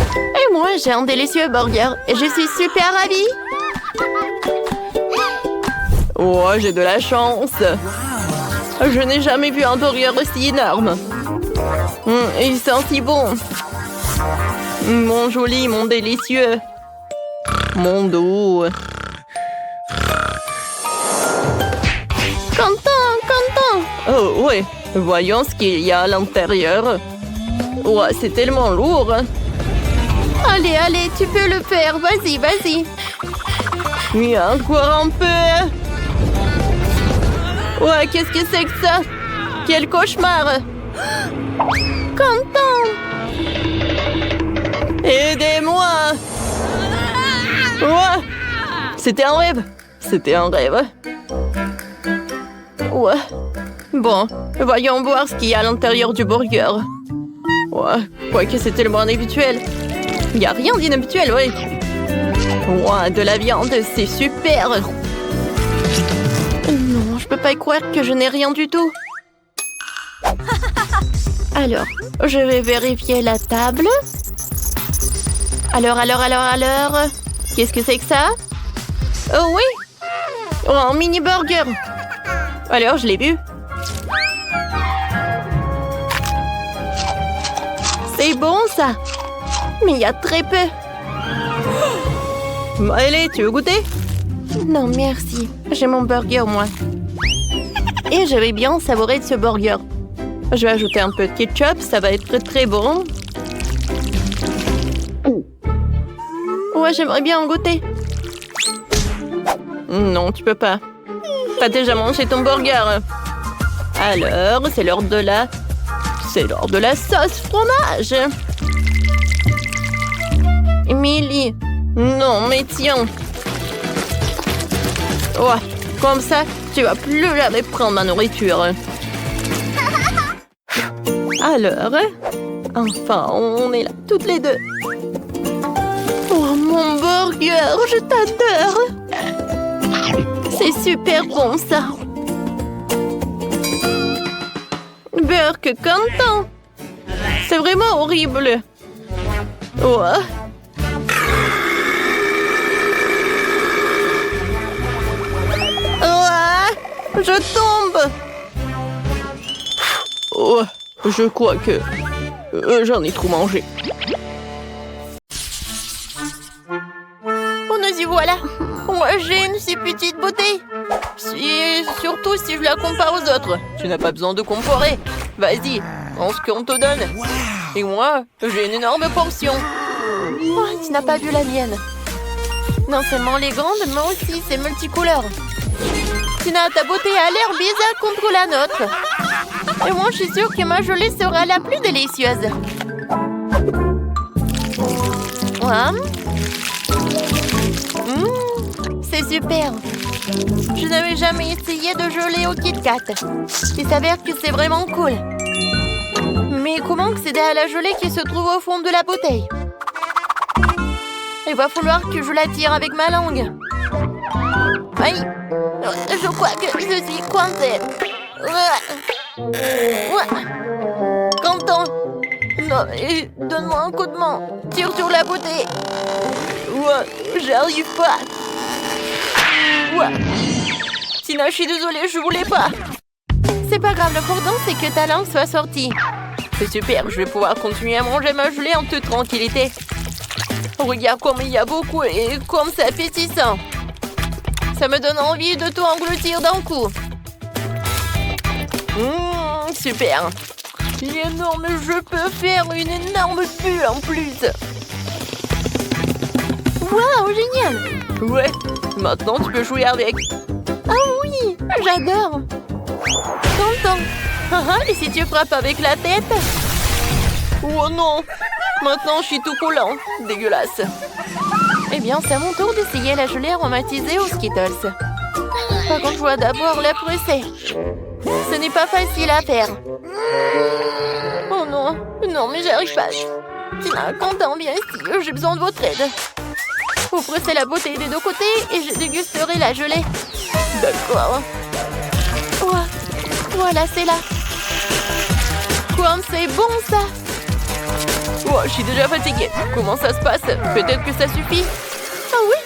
Et moi, j'ai un délicieux burger et je suis super ravie. Ouais, j'ai de la chance. Je n'ai jamais vu un burger aussi énorme. Il sent si bon. Mon joli, mon délicieux. Mon doux. Quentin. Oh, ouais. Voyons ce qu'il y a à l'intérieur. Ouais, c'est tellement lourd. Allez, tu peux le faire. Vas-y. Mais encore un peu. Ouais, qu'est-ce que c'est que ça? Quel cauchemar! Quentin! Aidez-moi! Ouais! C'était un rêve. Ouais. Bon, voyons voir ce qu'il y a à l'intérieur du burger. Ouais, quoique c'est tellement inhabituel. Il n'y a rien d'inhabituel, ouais. Ouais, de la viande, c'est super! Non, je peux pas y croire que je n'ai rien du tout. Alors, je vais vérifier la table. Alors. Qu'est-ce que c'est que ça? Oh oui! Oh, un mini burger! Alors, je l'ai vu. C'est bon, ça! Mais il y a très peu. Allez, tu veux goûter? Non, merci. J'ai mon burger, moi. Et je vais bien savourer de ce burger. Je vais ajouter un peu de ketchup, ça va être très très bon. Ouais, j'aimerais bien en goûter. Non, tu peux pas. T'as déjà mangé ton burger. Alors, c'est l'heure de la C'est l'heure de la sauce fromage. Emily. Non, mais tiens. Ouais, comme ça, tu vas plus jamais prendre ma nourriture. Alors, enfin, on est là, toutes les deux. Oh, mon burger, je t'adore. C'est super bon, ça. Burke content. C'est vraiment horrible. Ouais. Je tombe. Oh, je crois que j'en ai trop mangé. Oh, nous y voilà. Moi, j'ai une si petite beauté. Surtout si je la compare aux autres. Tu n'as pas besoin de comparer. Vas-y, prends ce qu'on te donne. Et moi, j'ai une énorme portion. Oh, tu n'as pas vu la mienne. Non seulement les grandes, mais aussi c'est multicouleur. Tina, ta beauté a l'air bizarre contre la nôtre. Et moi, je suis sûre que ma gelée sera la plus délicieuse. Ouais. C'est super. Je n'avais jamais essayé de gelée au Kit Kat. Il s'avère que c'est vraiment cool. Mais comment accéder à la gelée qui se trouve au fond de la bouteille? Il va falloir que je la tire avec ma langue. Aïe. Je crois que je suis coincée. Quentin. Non, donne-moi un coup de main. Tire sur la bouteille. J'arrive pas. Tina, je suis désolée, je voulais pas. C'est pas grave, l'important c'est que ta langue soit sortie. C'est super, je vais pouvoir continuer à manger ma gelée en toute tranquillité. Regarde comme il y a beaucoup et comme c'est appétissant. Ça me donne envie de tout engloutir d'un coup. Super. Il est énorme, je peux faire une énorme bulle en plus. Waouh, génial. Ouais, maintenant tu peux jouer avec. Ah oui, j'adore. Content. Et si tu frappes avec la tête? Oh non. Maintenant je suis tout collant. Dégueulasse. Eh bien, c'est à mon tour d'essayer la gelée aromatisée aux Skittles. Par contre, je dois d'abord la presser. Ce n'est pas facile à faire. Oh non, non, mais j'arrive pas. Tina, Quentin, viens ici, j'ai besoin de votre aide. Vous pressez la bouteille des deux côtés et je dégusterai la gelée. D'accord. Voilà, c'est là. Comme c'est bon, ça. Je suis déjà fatiguée. Comment ça se passe? Peut-être que ça suffit. Ah oui?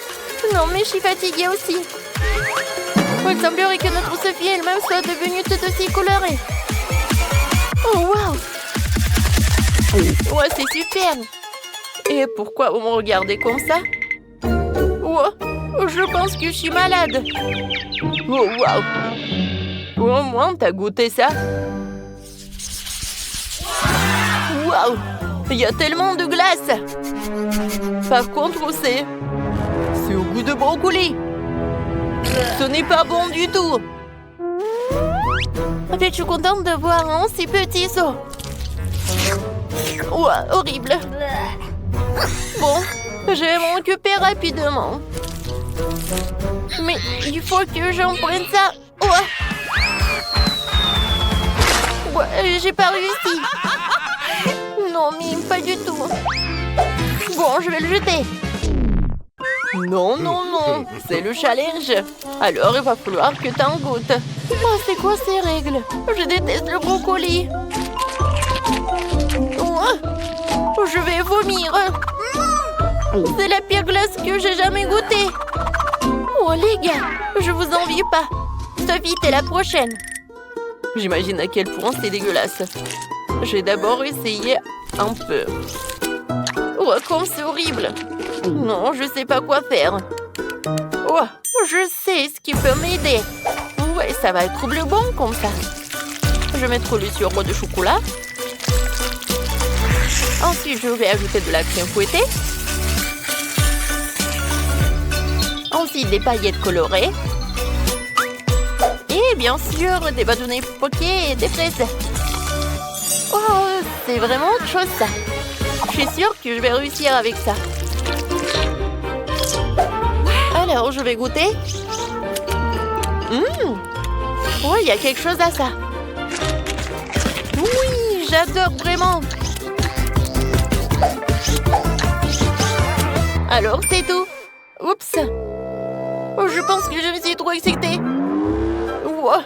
Non, mais je suis fatiguée aussi. Il semblerait que notre Sophie elle-même soit devenue toute aussi colorée. Oh, waouh! Ouais, c'est super. Et pourquoi vous me regardez comme ça? Je pense que je suis malade. Oh, waouh! Au moins, t'as goûté ça? Waouh! Il y a tellement de glace. Par contre, c'est au goût de brocoli. Ce n'est pas bon du tout. En fait, je suis contente de voir un si petit saut. Horrible. Bon, je vais m'en occuper rapidement. Mais il faut que j'en prenne ça. J'ai pas réussi. Non, mais pas du tout. Bon, je vais le jeter. Non, non, non. C'est le challenge. Alors, il va falloir que t'en goûtes. C'est quoi ces règles? Je déteste le brocoli. Je vais vomir. C'est la pire glace que j'ai jamais goûtée. Les gars, je vous envie pas. Sophie, t'es la prochaine. J'imagine à quel point c'est dégueulasse. Je vais d'abord essayer un peu. Comme c'est horrible. Non, je sais pas quoi faire. Je sais ce qui peut m'aider. Ouais, ça va être le bon comme ça. Je vais mettre le sirop de chocolat. Ensuite, je vais ajouter de la crème fouettée. Ensuite, des paillettes colorées. Et bien sûr, des bâtonnets poqués et des fraises. Oh, c'est vraiment autre chose ça. Je suis sûre que je vais réussir avec ça. Alors, je vais goûter. Ouais, il y a quelque chose à ça. Oui, j'adore vraiment. Alors, c'est tout. Oups. Oh, je pense que je suis trop excitée. Ouah.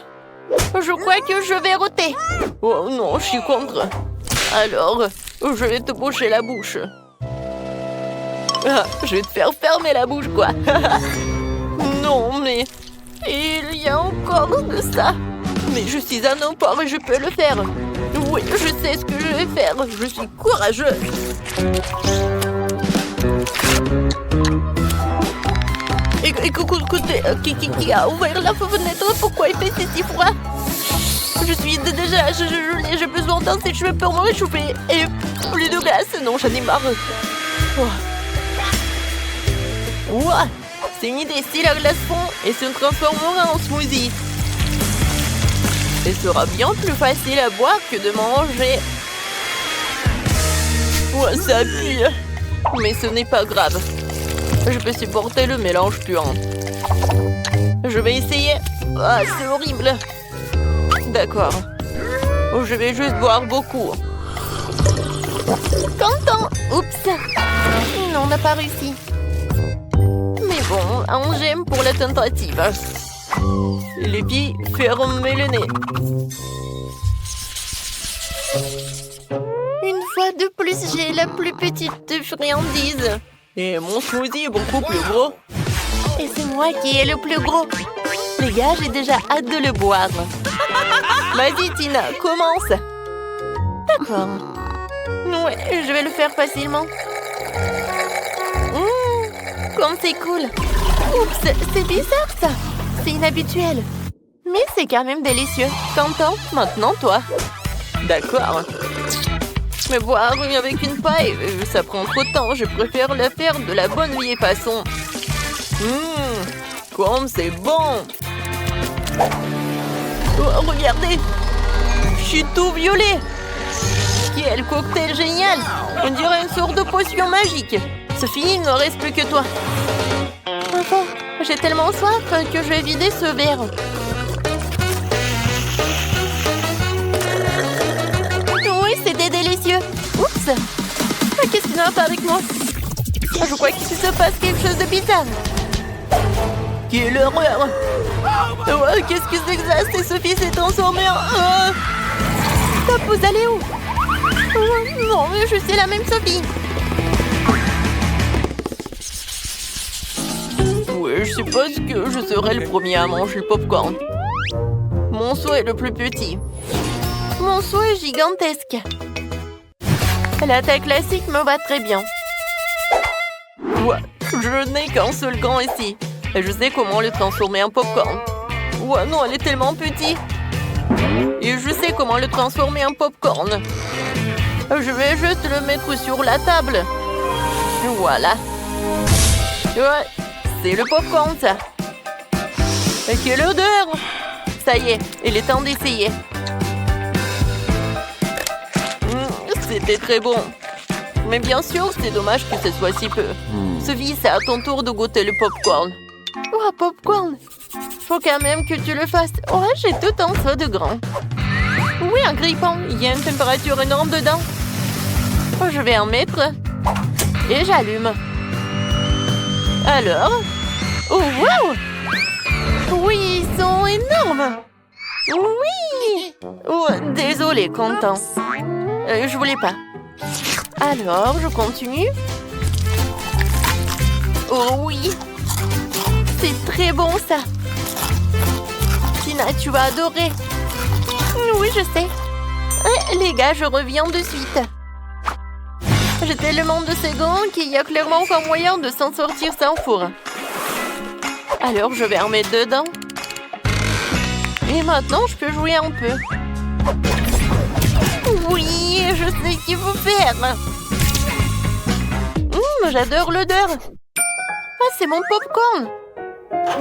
Je crois que je vais roter. Oh non, je suis contre. Alors, je vais te boucher la bouche. Ah, je vais te faire fermer la bouche, quoi. Non, mais il y a encore de ça. Mais je suis un emport et je peux le faire. Oui, je sais ce que je vais faire. Je suis courageux. Écoutez, qui a ouvert la fenêtre? Pourquoi il fait si froid? Je suis déjà gelée, j'ai besoin d'un sèche-cheveux pour me réchauffer. Et plus de glace, non, j'en ai marre. Ouah, c'est une idée, si la glace fond et se transformera en smoothie. Ce sera bien plus facile à boire que de manger. Ouah, ça pue. Mais ce n'est pas grave. Je peux supporter le mélange puant. Je vais essayer. Ah, c'est horrible. D'accord. Je vais juste boire beaucoup. Content. Oups. Non, on n'a pas réussi. Mais bon, un j'aime pour la tentative. Les filles, fermez le nez. Une fois de plus, j'ai la plus petite friandise. Et mon smoothie est beaucoup plus gros. Et c'est moi qui ai le plus gros. Les gars, j'ai déjà hâte de le boire. Vas-y, Tina, commence. D'accord. Ouais, je vais le faire facilement. Comme c'est cool. Oups, c'est bizarre ça. C'est inhabituel. Mais c'est quand même délicieux. T'entends? Maintenant, toi. D'accord. Mais boire avec une paille, ça prend trop de temps. Je préfère la faire de la bonne vieille façon. Comme c'est bon. Oh, regardez. Je suis tout violet. Quel cocktail génial. On dirait une sorte de potion magique. Sophie, il ne reste plus que toi. Enfin, j'ai tellement soif que je vais vider ce verre. Oui, c'était délicieux. Oups. Qu'est-ce qui ne va pas avec moi? Je crois qu'il se passe quelque chose de bizarre. Quelle horreur. Qu'est-ce que c'est que ça? C'est Sophie s'est transformée en... Stop, vous allez où? Non, je suis la même Sophie. Oui, je suppose que je serai le premier à manger le popcorn. Mon seau est le plus petit. Mon seau est gigantesque. La taille classique me va très bien. Ouais, je n'ai qu'un seul gant ici. Et je sais comment le transformer en popcorn. Ouais, non, elle est tellement petite. Et je sais comment le transformer en popcorn. Je vais juste le mettre sur la table. Voilà. Ouais, c'est le popcorn, ça. Et quelle odeur! Ça y est, il est temps d'essayer. C'était très bon. Mais bien sûr, c'est dommage que ce soit si peu. Sophie, c'est à ton tour de goûter le popcorn. Oh, popcorn! Faut quand même que tu le fasses. Oh, j'ai tout un seau de grand. Oui, un grille-pain. Il y a une température énorme dedans. Oh, je vais en mettre. Et j'allume. Alors? Oh, wow! Oui, ils sont énormes. Oui! Oh, désolé, content. Je voulais pas. Alors, je continue. Oh oui! C'est très bon, ça. Tina, tu vas adorer. Oui, je sais. Les gars, je reviens de suite. J'ai tellement de secondes qu'il y a clairement pas moyen de s'en sortir sans four. Alors, je vais en mettre dedans. Et maintenant, je peux jouer un peu. Oui, je sais ce qu'il faut faire. J'adore l'odeur. Ah, c'est mon popcorn.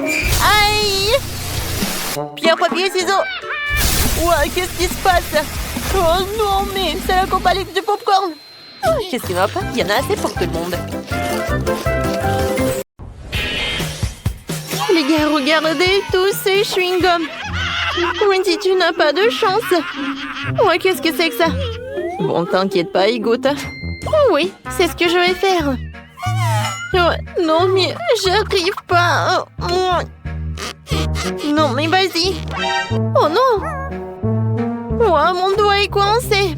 Aïe! Pierre, papier, ciseaux. Ouah, qu'est-ce qui se passe? Oh non, mais c'est la compagnie du popcorn. Qu'est-ce qui va pas? Il y en a assez pour tout le monde. Les gars, regardez tous ces chewing-gums. Wendy, tu n'as pas de chance. Ouais, qu'est-ce que c'est que ça? Bon, t'inquiète pas, il goûte. Oh oui, c'est ce que je vais faire. Ouais, non, mais j'arrive pas. Non, mais vas-y. Oh non. Oh, mon doigt est coincé.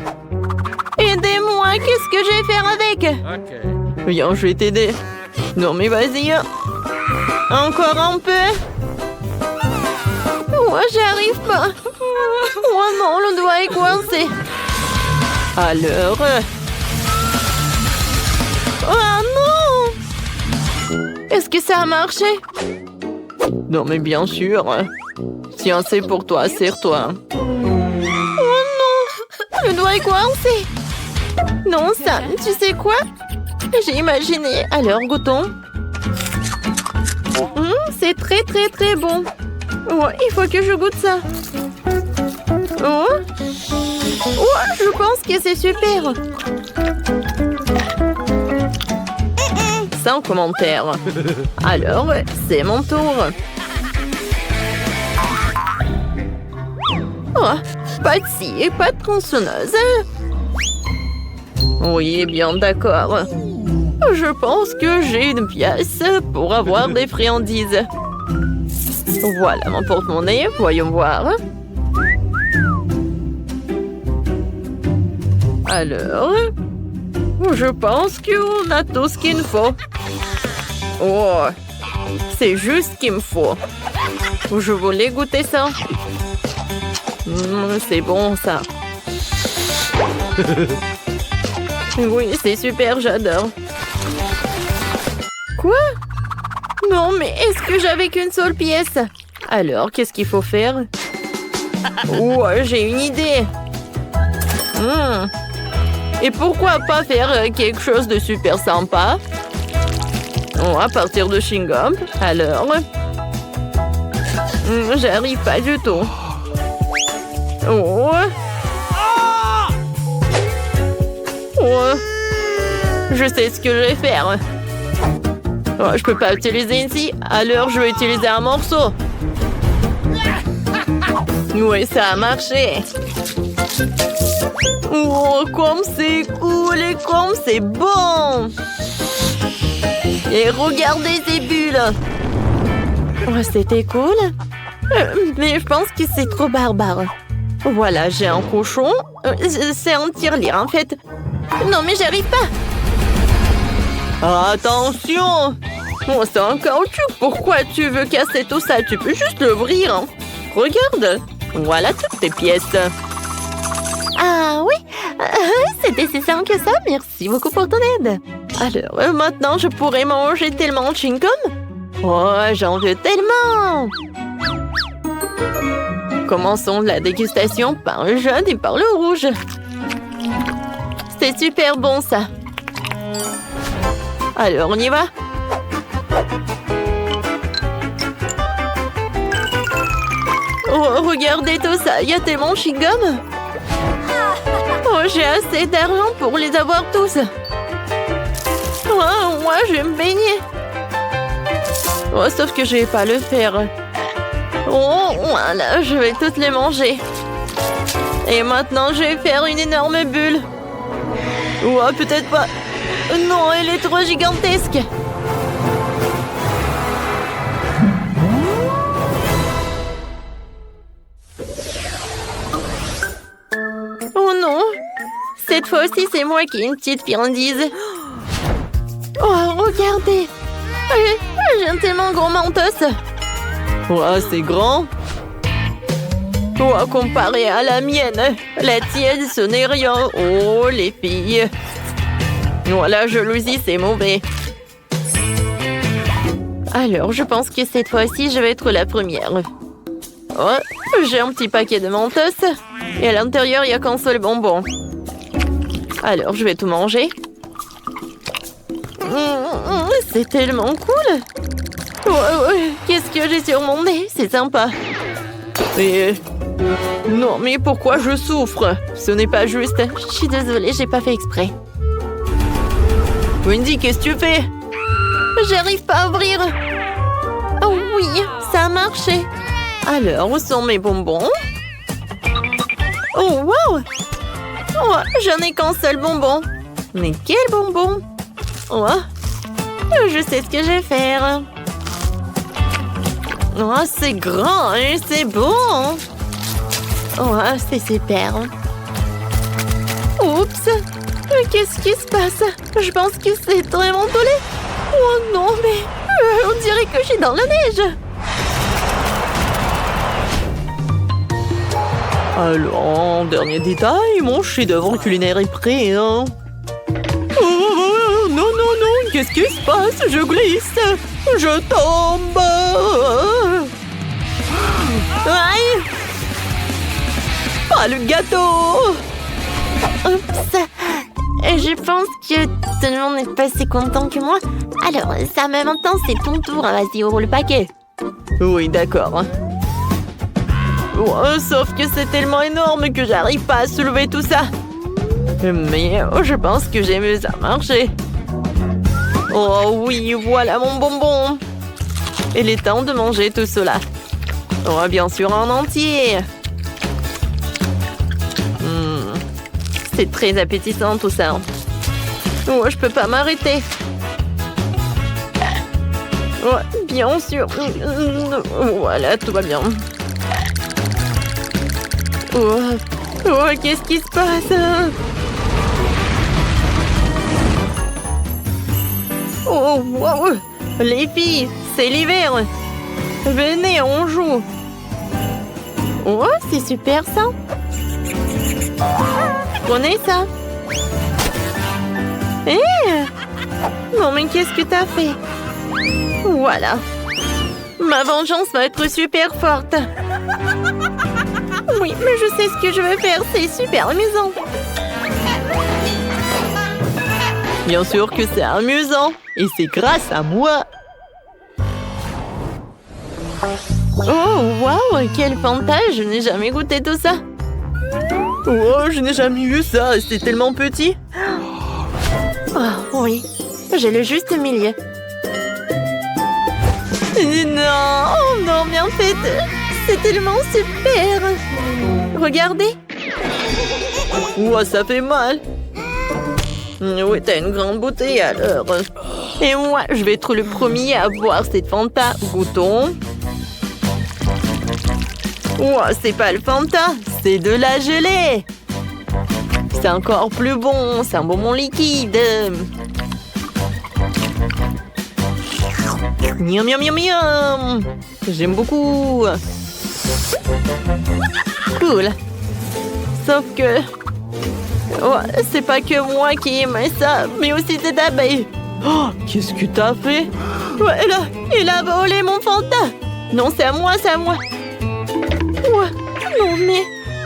Aidez-moi, qu'est-ce que je vais faire avec? Ok. Viens, je vais t'aider. Non, mais vas-y. Encore un peu. Moi, j'arrive pas. Oh non, le doigt est coincé. Alors... Oh non! Est-ce que ça a marché? Non, mais bien sûr. Tiens, c'est pour toi, serre-toi. Oh non! Le doigt est coincé. Non, Sam, tu sais quoi? J'ai imaginé. Alors, goûtons. C'est très, très, très bon. Ouais, il faut que je goûte ça. Oh, je pense que c'est super. Sans commentaire. Alors, c'est mon tour. Oh, pas de scie et pas de tronçonneuse. Oui, bien d'accord. Je pense que j'ai une pièce pour avoir des friandises. Voilà mon porte-monnaie, voyons voir. Alors, je pense qu'on a tout ce qu'il nous faut. Oh, c'est juste ce qu'il me faut. Je voulais goûter ça. C'est bon ça. Oui, c'est super, j'adore. Quoi? Non, mais est-ce que j'avais qu'une seule pièce? Alors, qu'est-ce qu'il faut faire? Oh, j'ai une idée. Et pourquoi pas faire quelque chose de super sympa? Oh, à partir de chewing-gum. Alors? J'arrive pas du tout. Oh. Oh. Je sais ce que je vais faire. Oh, je peux pas utiliser ici, alors je vais utiliser un morceau. Oui, ça a marché. Oh, comme c'est cool et comme c'est bon. Et regardez ces bulles. Oh, c'était cool. Mais je pense que c'est trop barbare. Voilà, j'ai un cochon. C'est un tirelire, en fait. Non, mais j'arrive pas. Attention! Oh, c'est un caoutchouc. Pourquoi tu veux casser tout ça? Tu peux juste l'ouvrir. Hein. Regarde. Voilà toutes tes pièces. Ah oui? C'était si simple que ça. Merci beaucoup pour ton aide. Alors, maintenant, je pourrais manger tellement de chewing-gum. Oh, j'en veux tellement! Commençons la dégustation par le jaune et par le rouge. C'est super bon, ça. Alors, on y va? Oh, regardez tout ça, il y a tellement de chewing-gum. Oh, j'ai assez d'argent pour les avoir tous. Oh, moi, je vais me baigner. Oh, sauf que je vais pas le faire. Oh, voilà, je vais toutes les manger. Et maintenant, je vais faire une énorme bulle. Oh, peut-être pas. Non, elle est trop gigantesque. Oh non. Cette fois-ci, c'est moi qui ai une petite friandise. Oh, regardez. J'ai un tellement gros mentos. Oh, c'est grand. Oh, comparé à la mienne, la tienne, ce n'est rien. Oh, les filles. Voilà, jalousie, c'est mauvais. Alors, je pense que cette fois-ci, je vais être la première. Oh, j'ai un petit paquet de Mentos. Et à l'intérieur, il n'y a qu'un seul bonbon. Alors, je vais tout manger. C'est tellement cool. Qu'est-ce que j'ai sur mon nez? C'est sympa. Et Non, mais pourquoi je souffre? Ce n'est pas juste. Je suis désolée, j'ai pas fait exprès. Wendy, qu'est-ce que tu fais? J'arrive pas à ouvrir. Oh oui, ça a marché. Alors, où sont mes bonbons? Oh, wow! Oh, j'en ai qu'un seul bonbon. Mais quel bonbon? Oh, je sais ce que je vais faire. Oh, c'est grand, hein, c'est bon. Oh, c'est super. Oups! Qu'est-ce qui se passe? Je pense que c'est vraiment collé. Oh non, mais on dirait que je suis dans la neige. Alors, dernier détail, mon chef-d'œuvre culinaire est prêt, hein. Oh, non, non, non, qu'est-ce qui se passe? Je glisse, je tombe. Aïe! Pas le gâteau. Oups! Je pense que tout le monde n'est pas si content que moi. Alors, ça me maintenant, c'est ton tour. Vas-y, ouvre le paquet. Oui, d'accord. Oh, sauf que c'est tellement énorme que j'arrive pas à soulever tout ça. Mais je pense que j'ai vu ça marcher. Oh oui, voilà mon bonbon. Il est temps de manger tout cela. Oh, bien sûr en entier. C'est très appétissant tout ça. Oh, je peux pas m'arrêter. Oh, bien sûr. Voilà, tout va bien. Oh, qu'est-ce qui se passe? Oh, wow. Les filles, c'est l'hiver. Venez, on joue. Oh, c'est super ça. Prenez ça. Non, mais qu'est-ce que t'as fait? Voilà. Ma vengeance va être super forte. Oui, mais je sais ce que je vais faire. C'est super amusant. Bien sûr que c'est amusant. Et c'est grâce à moi. Oh, waouh, quel Fanta. Je n'ai jamais goûté tout ça. Oh, je n'ai jamais vu ça. C'est tellement petit. Oh, oui. J'ai le juste milieu. Non. Oh non, mais en fait, c'est tellement super. Regardez. Oh, ça fait mal. Oui, t'as une grande bouteille alors. Et moi, je vais être le premier à boire cette Fanta. Goûtons. Oh, c'est pas le Fanta, c'est de la gelée. C'est encore plus bon, c'est un bonbon liquide. Miam, miam, miam, miam. J'aime beaucoup. Cool. Sauf que... Oh, c'est pas que moi qui aime ça, mais aussi cette abeille. Oh, qu'est-ce que t'as fait? Ouais, là, il a volé mon Fanta. Non, c'est à moi, c'est à moi. Ouais. Non, mais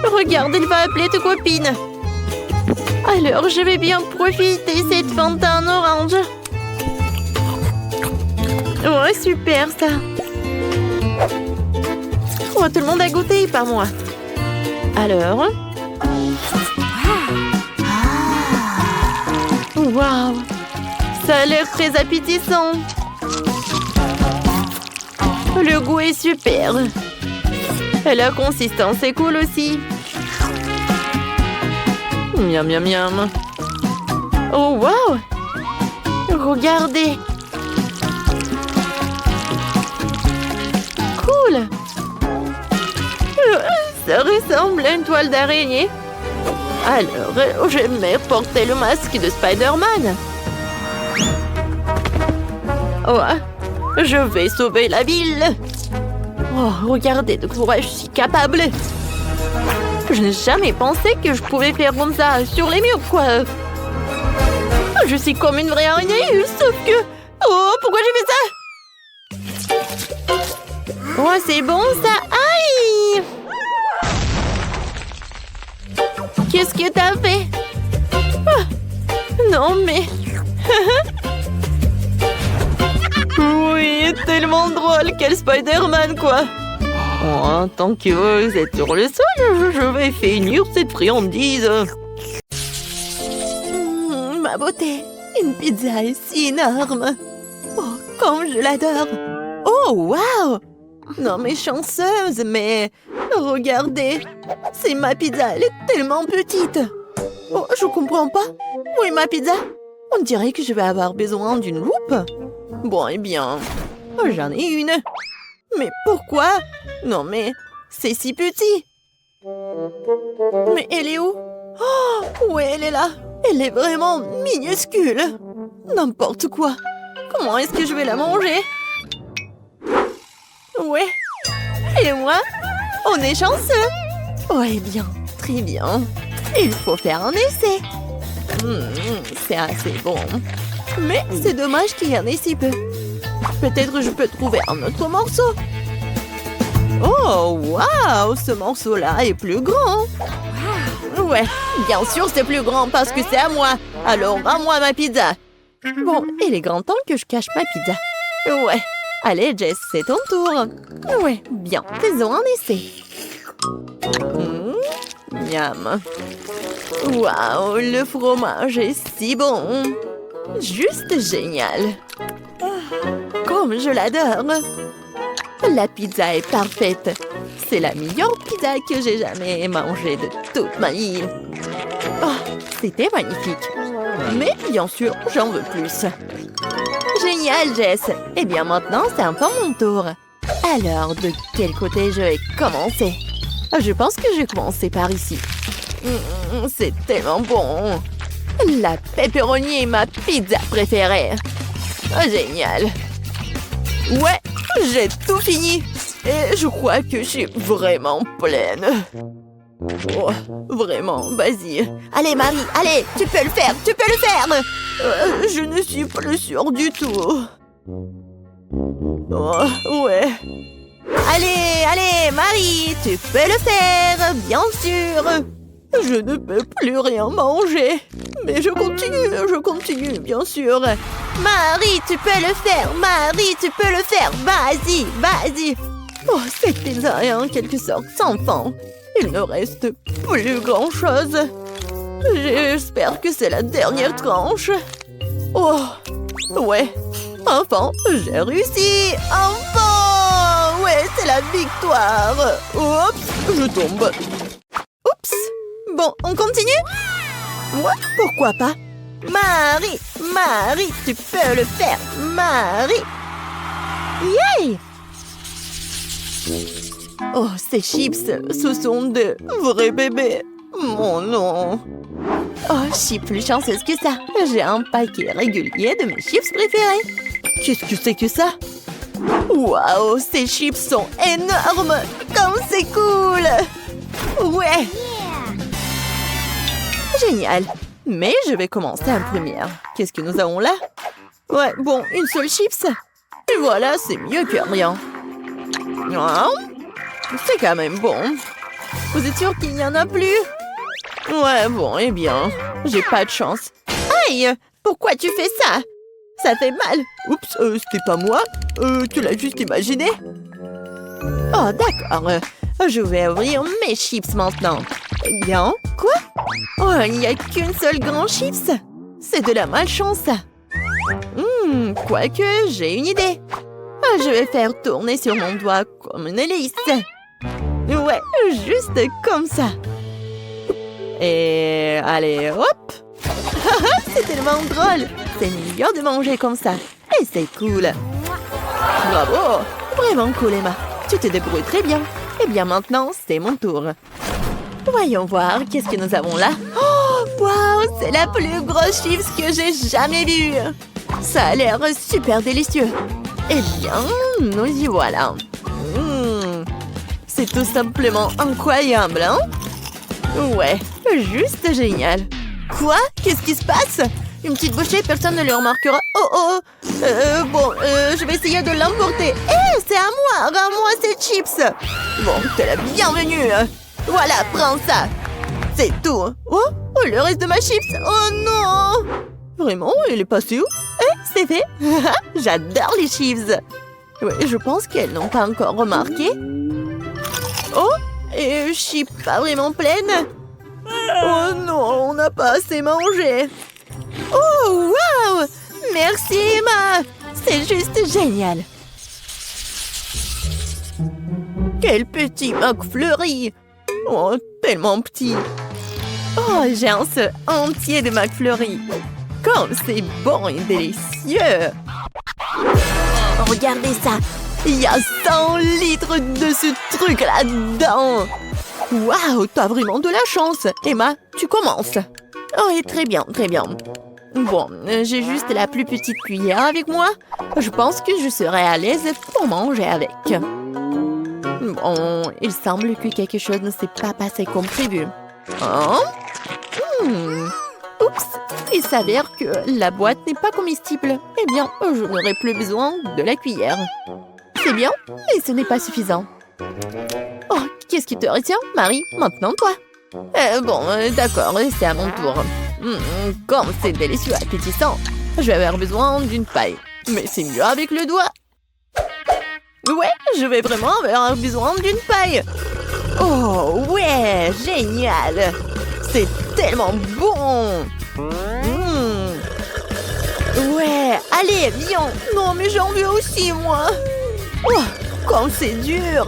regarde, il va appeler tes copines. Alors, je vais bien profiter cette Fanta en orange. Ouais, super ça. Oh, tout le monde a goûté, pas moi. Alors? Waouh! Ça a l'air très appétissant. Le goût est super. Et la consistance est cool aussi. Miam, miam, miam. Oh, waouh! Regardez. Cool. Ça ressemble à une toile d'araignée. Alors, j'aimerais porter le masque de Spider-Man. Oh, je vais sauver la ville. Oh, regardez de quoi je suis capable. Je n'ai jamais pensé que je pouvais faire comme ça sur les murs, quoi. Je suis comme une vraie araignée, sauf que... Oh, pourquoi j'ai fait ça? Oh, c'est bon ça. Aïe! Qu'est-ce que t'as fait? Non, mais... Oui, tellement drôle. Quel Spider-Man, quoi. Oh, tant que vous êtes sur le sol, je vais finir cette friandise. Ma beauté, une pizza est si énorme. Oh, comme je l'adore. Oh, waouh! Non, mais chanceuse, mais regardez, c'est ma pizza, elle est tellement petite. Oh, je comprends pas. Où est ma pizza? On dirait que je vais avoir besoin d'une loupe. Bon, eh bien, j'en ai une. Mais pourquoi? Non, mais c'est si petit. Mais elle est où? Oh, oui, elle est là. Elle est vraiment minuscule. N'importe quoi. Comment est-ce que je vais la manger? Ouais. Et moi? On est chanceux. Oh, eh bien, très bien. Il faut faire un essai. C'est assez bon. Mais c'est dommage qu'il y en ait si peu. Peut-être je peux trouver un autre morceau. Oh, waouh! Ce morceau-là est plus grand. Ouais, bien sûr c'est plus grand parce que c'est à moi. Alors, à moi ma pizza. Bon, il est grand temps que je cache ma pizza. Ouais. Allez, Jess, c'est ton tour. Ouais, bien. Faisons un essai. Miam. Waouh, le fromage est si bon. Juste génial. Comme je l'adore. La pizza est parfaite. C'est la meilleure pizza que j'ai jamais mangée de toute ma vie. Oh, c'était magnifique. Mais bien sûr, j'en veux plus. Génial, Jess. Eh bien, maintenant, c'est enfin mon tour. Alors, de quel côté je vais commencer? Je pense que je vais commencer par ici. C'est tellement bon. La pepperoni est ma pizza préférée. Oh, génial. Ouais, j'ai tout fini. Et je crois que je suis vraiment pleine. Oh, vraiment, vas-y. Allez, Marie, allez, tu peux le faire, tu peux le faire. Je ne suis plus sûre du tout. Oh, ouais. Allez, allez, Marie, tu peux le faire, bien sûr. Je ne peux plus rien manger. Mais je continue, bien sûr. Marie, tu peux le faire, Marie, tu peux le faire. Vas-y, vas-y. Oh, cette pizza est en quelque sorte sans fond. Il ne reste plus grand-chose. J'espère que c'est la dernière tranche. Oh, ouais. Enfin, j'ai réussi. Enfin. Ouais, c'est la victoire. Oups, je tombe. Oups. Bon, on continue? Ouais, pourquoi pas? Marie, Marie, tu peux le faire. Marie. Yay! Oh, ces chips, ce sont de vrais bébés. Mon nom. Oh, je suis plus chanceuse que ça. J'ai un paquet régulier de mes chips préférés. Qu'est-ce que c'est que ça? Waouh, ces chips sont énormes. Comme c'est cool. Ouais. Génial. Mais je vais commencer en première. Qu'est-ce que nous avons là? Ouais, bon, une seule chips. Et voilà, c'est mieux que rien. Oh, c'est quand même bon. Vous êtes sûr qu'il n'y en a plus? Ouais, bon, eh bien, j'ai pas de chance. Aïe! Pourquoi tu fais ça? Ça fait mal. Oups, c'était pas moi. Tu l'as juste imaginé. Oh, d'accord. Je vais ouvrir mes chips maintenant. Eh bien, quoi? Oh, il n'y a qu'une seule grande chips. C'est de la malchance. Quoique, j'ai une idée. Je vais faire tourner sur mon doigt comme une hélice. Ouais, juste comme ça. Et allez, hop. C'est tellement drôle. C'est mignon de manger comme ça. Et c'est cool. Bravo. Vraiment cool, Emma. Tu te débrouilles très bien. Eh bien, maintenant, c'est mon tour. Voyons voir, qu'est-ce que nous avons là? Oh, waouh, c'est la plus grosse chips que j'ai jamais vue. Ça a l'air super délicieux. Eh bien, nous y voilà. C'est tout simplement incroyable, hein? Ouais, juste génial. Quoi? Qu'est-ce qui se passe? Une petite bouchée, personne ne le remarquera. Oh, bon, je vais essayer de l'emporter. Hé, c'est à moi! Rends-moi ces chips! Bon, t'es la bienvenue. Voilà, prends ça. C'est tout. Oh, le reste de ma chips. Oh non! Vraiment, il est passé où? C'est fait. J'adore les chips. Ouais, je pense qu'elles n'ont pas encore remarqué. et je suis pas vraiment pleine. Oh non, on n'a pas assez mangé. Oh, wow! Merci, Emma! C'est juste génial. Quel petit McFlurry! Oh, tellement petit. Oh, j'ai un seau entier de McFlurry. Comme c'est bon et délicieux. Regardez ça. Il y a 100 litres de ce truc là-dedans. Waouh, t'as vraiment de la chance. Emma, tu commences. Oh, et très bien, très bien. Bon, j'ai juste la plus petite cuillère avec moi. Je pense que je serai à l'aise pour manger avec. Bon, il semble que quelque chose ne s'est pas passé comme prévu. Hein? Oups, il s'avère que la boîte n'est pas comestible. Eh bien, je n'aurai plus besoin de la cuillère. C'est bien, mais ce n'est pas suffisant. Oh, qu'est-ce qui te retient, Marie? Maintenant, toi. Bon, d'accord, c'est à mon tour. Comme c'est délicieux et appétissant, je vais avoir besoin d'une paille. Mais c'est mieux avec le doigt. Ouais, je vais vraiment avoir besoin d'une paille. Oh, ouais, génial. C'est tellement bon. Ouais, allez, viens. Non, mais j'en veux aussi, moi. Oh, comme c'est dur.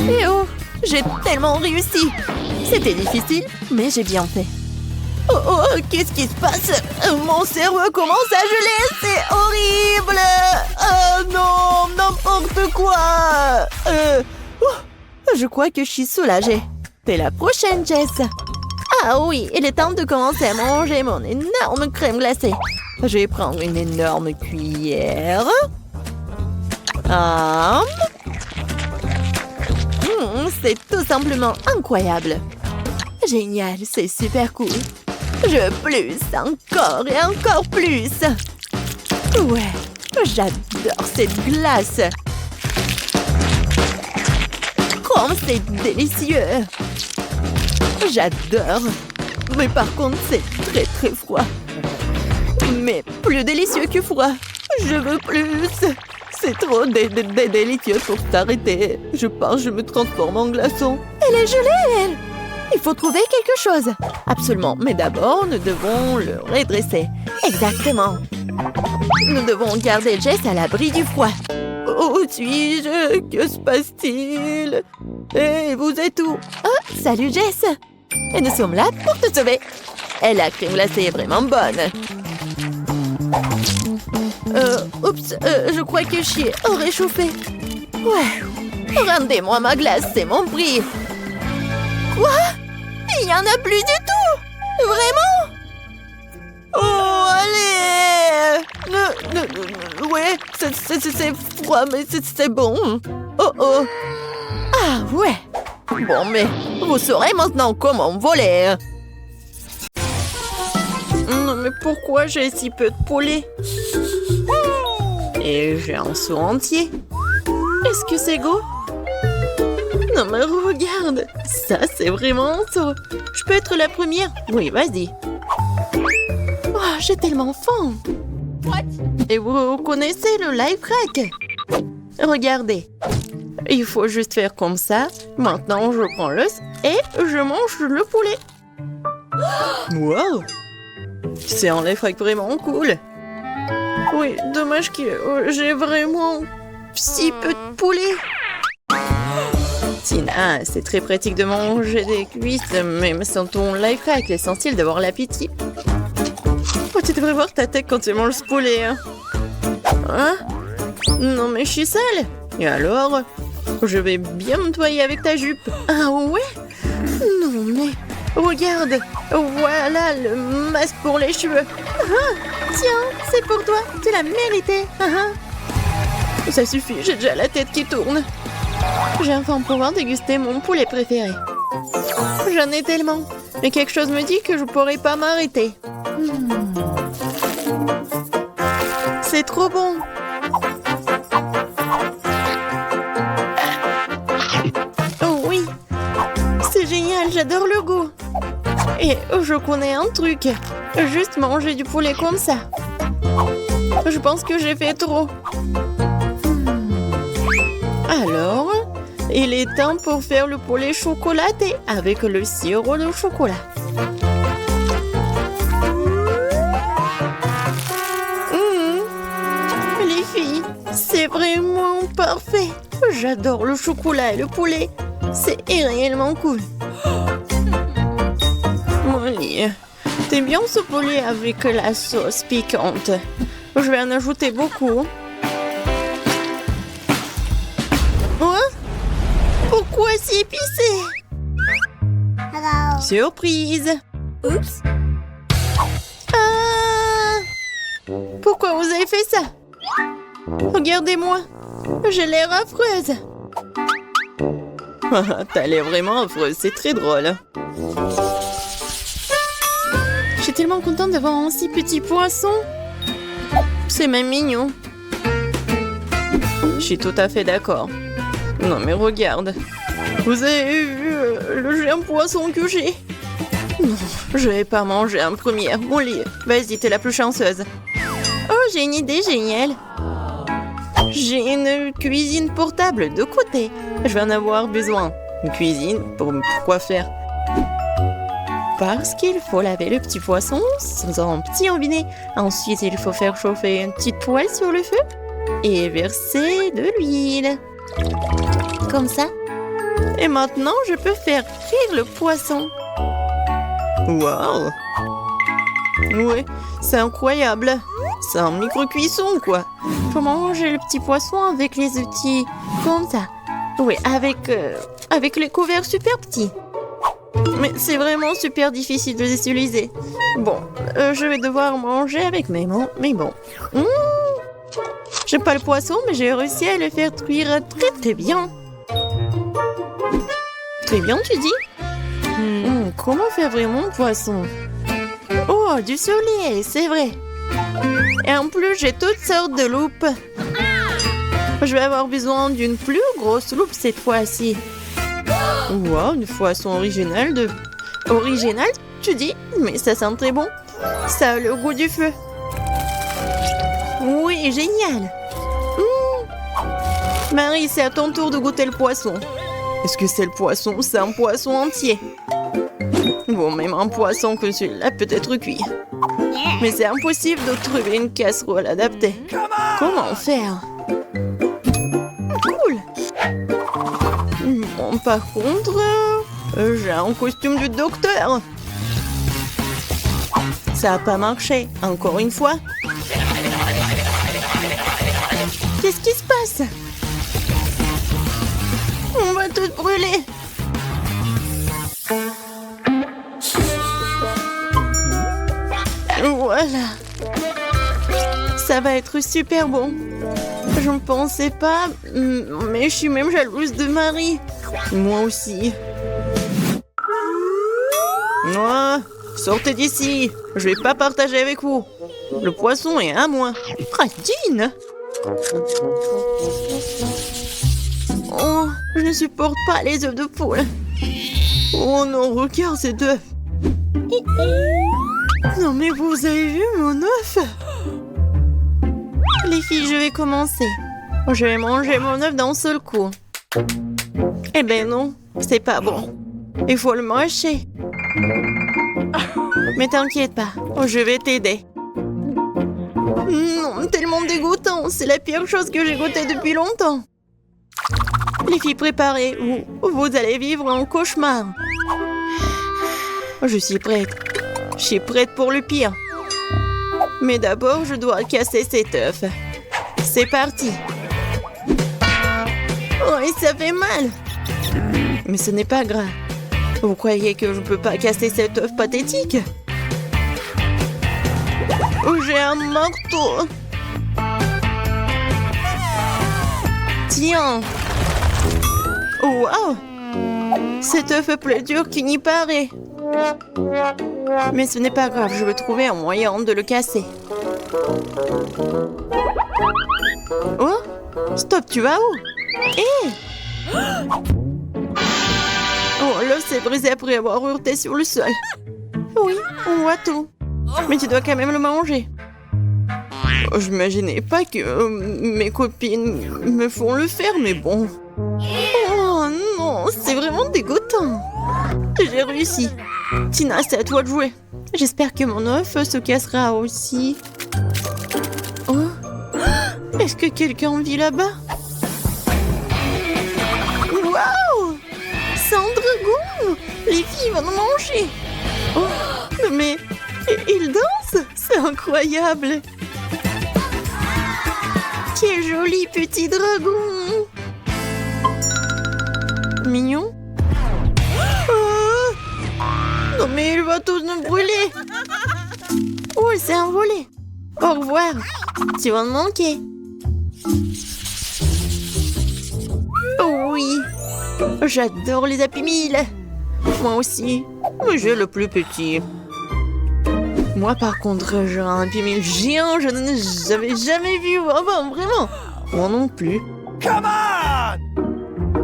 Eh oh, j'ai tellement réussi. C'était difficile, mais j'ai bien fait. Oh, oh, qu'est-ce qui se passe? Mon cerveau commence à geler, c'est horrible. Oh non, n'importe quoi. Je crois que je suis soulagée. T'es la prochaine, Jess. Ah oui, il est temps de commencer à manger mon énorme crème glacée. Je vais prendre une énorme cuillère. C'est tout simplement incroyable. Génial, c'est super cool. Je veux plus, encore et encore plus. Ouais, j'adore cette glace. Comme c'est délicieux. J'adore. Mais par contre, c'est très très froid. Mais plus délicieux que froid. Je veux plus. C'est trop délicieux pour t'arrêter. Je pense que je me transforme en glaçon. Elle est gelée, elle. Il faut trouver quelque chose. Absolument. Mais d'abord, nous devons le redresser. Exactement. Nous devons garder Jess à l'abri du froid. Où suis-je? Que se passe-t-il? Et vous êtes où? Oh, salut Jess. Et nous sommes là pour te sauver. Et la crème glacée est vraiment bonne. Oups, je crois que je suis réchauffée. Ouais. Rendez-moi ma glace, c'est mon prix. Quoi? Il n'y en a plus du tout? Vraiment? Oh, allez! Ouais, c'est froid, mais c'est bon. Oh, oh. Ah, ouais. Bon, mais vous saurez maintenant comment voler. Non, mais pourquoi j'ai si peu de poulet? Et j'ai un seau entier. Est-ce que c'est go? Non, mais regarde. Ça, c'est vraiment un seau. Je peux être la première? Oui, vas-y. Oh, j'ai tellement faim. Et vous connaissez le life hack? Regardez. Il faut juste faire comme ça. Maintenant, je prends l'os et je mange le poulet. Wow! C'est un life hack vraiment cool. Oui, dommage que j'ai vraiment si peu de poulet. Tina, c'est très pratique de manger des cuisses, mais sans ton life hack, l'essentiel d'avoir l'appétit. Oh, tu devrais voir ta tête quand tu manges ce poulet. Hein? Non, mais je suis sale. Et alors? Je vais bien me nettoyer avec ta jupe. Ah ouais? Non, mais regarde. Voilà le masque pour les cheveux. Tiens, c'est pour toi. Tu l'as mérité. Ça suffit, j'ai déjà la tête qui tourne. J'ai enfin pouvoir déguster mon poulet préféré. J'en ai tellement. Mais quelque chose me dit que je pourrais pas m'arrêter. C'est trop bon. Oh oui. C'est génial, j'adore le goût. Et je connais un truc. Juste manger du poulet comme ça. Je pense que j'ai fait trop. Alors, Il est temps pour faire le poulet chocolaté avec le sirop de chocolat. Les filles, c'est vraiment parfait. J'adore le chocolat et le poulet. C'est réellement cool. Molly, t'aimes bien ce poulet avec la sauce piquante? Je vais en ajouter beaucoup. Hein? Pourquoi c'est épicé? Hello. Surprise! Oups. Ah! Pourquoi vous avez fait ça? Regardez-moi, j'ai l'air affreuse. T'as l'air vraiment affreuse, c'est très drôle. Je suis tellement contente d'avoir un si petit poisson. C'est même mignon. Je suis tout à fait d'accord. Non mais regarde. Vous avez vu le géant poisson que j'ai? Non, je vais pas manger en première. Molly, vas-y, t'es la plus chanceuse. Oh, j'ai une idée géniale. J'ai une cuisine portable de côté. Je vais en avoir besoin. Une cuisine, pourquoi faire? Parce qu'il faut laver le petit poisson dans un petit robinet. Ensuite, il faut faire chauffer une petite poêle sur le feu et verser de l'huile. Comme ça. Et maintenant, je peux faire cuire le poisson. Waouh! Ouais, c'est incroyable. C'est un micro-cuisson, quoi. Faut manger le petit poisson avec les outils comme ça. Oui, avec les couverts super petits. Mais c'est vraiment super difficile de les utiliser. Bon, je vais devoir manger avec mes mains, mais bon. J'ai pas le poisson, mais j'ai réussi à le faire cuire très très bien. Très bien, tu dis? Comment faire vraiment un poisson? Oh, du soleil, c'est vrai. Et en plus, j'ai toutes sortes de loupes. Je vais avoir besoin d'une plus grosse loupe cette fois-ci. Wow, une poisson originale de... Original, tu dis? Mais ça sent très bon. Ça a le goût du feu. Oui, génial. Marie, c'est à ton tour de goûter le poisson. Est-ce que c'est le poisson? C'est un poisson entier. Bon, même un poisson que celui-là peut être cuit. Mais c'est impossible de trouver une casserole adaptée. Comment faire? Cool. Bon, par contre, j'ai un costume du docteur. Ça n'a pas marché, encore une fois. Qu'est-ce qui se passe? On va tout brûler. Voilà. Ça va être super bon. Je ne pensais pas, mais je suis même jalouse de Marie. Moi aussi. Moi, sortez d'ici. Je vais pas partager avec vous. Le poisson est à moi. Pratine. Oh, je ne supporte pas les œufs de poule. Oh non, regarde ces œufs. Non mais vous avez vu mon œuf? Les filles, je vais commencer. Je vais manger mon œuf d'un seul coup. Eh ben non, c'est pas bon. Il faut le mâcher. Mais t'inquiète pas, je vais t'aider. Non, tellement dégoûtant. C'est la pire chose que j'ai goûtée depuis longtemps. Les filles, préparez-vous. Vous allez vivre un cauchemar. Je suis prête. Je suis prête pour le pire. Mais d'abord, je dois casser cet œuf. C'est parti. Oh, et ça fait mal. Mais ce n'est pas grave. Vous croyez que je ne peux pas casser cet œuf pathétique? Oh, j'ai un marteau. Tiens. Oh, wow. Cet œuf est plus dur qu'il n'y paraît. Mais ce n'est pas grave, je vais trouver un moyen de le casser. Oh, stop, tu vas où? Hé! Oh, l'œuf s'est brisé après avoir heurté sur le sol. Oui, on voit tout. Mais tu dois quand même le manger. Oh, je n'imaginais pas que mes copines me font le faire, mais bon. Oh, dégoûtant. J'ai réussi. Tina, c'est à toi de jouer. J'espère que mon œuf se cassera aussi. Oh, est-ce que quelqu'un vit là-bas? Waouh! C'est un dragon! Les filles vont nous manger! Oh, mais il danse! C'est incroyable! Quel joli petit dragon! Mignon? Oh! Non mais il va tous nous brûler! Oh, il s'est envolé! Au revoir! Tu vas me manquer! Oh oui! J'adore les Happy Meal! Moi aussi, mais j'ai le plus petit. Moi par contre, j'ai un Happy Meal géant, je n'en avais jamais vu avant, vraiment! Moi non plus. Come on!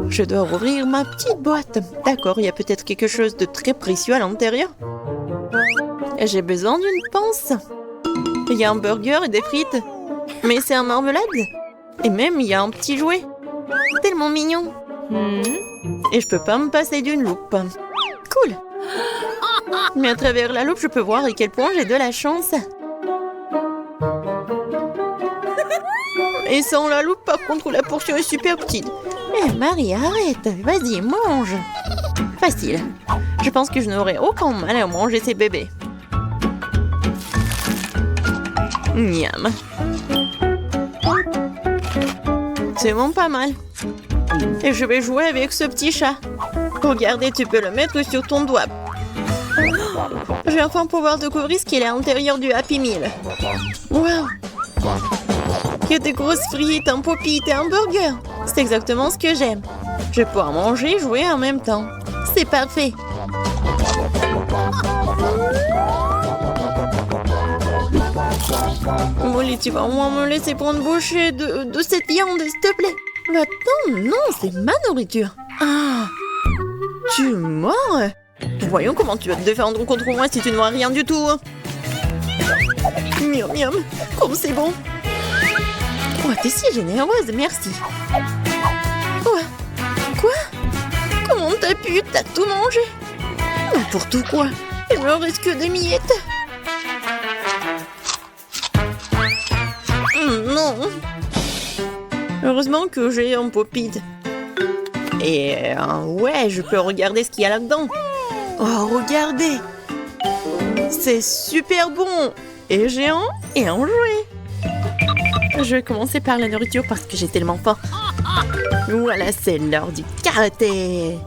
Je dois rouvrir ma petite boîte. D'accord, il y a peut-être quelque chose de très précieux à l'intérieur. J'ai besoin d'une pince. Il y a un burger et des frites. Mais c'est un marmelade. Et même, il y a un petit jouet. Tellement mignon. Et je peux pas me passer d'une loupe. Cool. Mais à travers la loupe, je peux voir à quel point j'ai de la chance. Et sans la loupe, par contre, la portion est super petite. Eh, Marie, arrête. Vas-y, mange. Facile. Je pense que je n'aurai aucun mal à manger ces bébés. Miam. C'est bon, pas mal. Et je vais jouer avec ce petit chat. Regardez, tu peux le mettre sur ton doigt. Je vais enfin pouvoir découvrir ce qu'il y a à l'intérieur du Happy Meal. Waouh! Il y a des grosses frites, un pop-it et un burger. C'est exactement ce que j'aime. Je vais pouvoir manger et jouer en même temps. C'est parfait. Molly, tu vas au moins me laisser prendre bouchée de cette viande, s'il te plaît. Attends, non, c'est ma nourriture. Ah, tu mords? Voyons comment tu vas te défendre contre moi si tu ne vois rien du tout. Miam, miam, comme c'est bon. Oh, t'es si généreuse, merci. Quoi? Comment t'as pu? T'as tout mangé? N'importe quoi. Il me reste que des miettes. Non. Heureusement que j'ai un pop-it. Et ouais, je peux regarder ce qu'il y a là-dedans. Oh, regardez. C'est super bon. Et géant et un jouet. Je vais commencer par la nourriture parce que j'ai tellement faim. Voilà, c'est l'heure du karaté.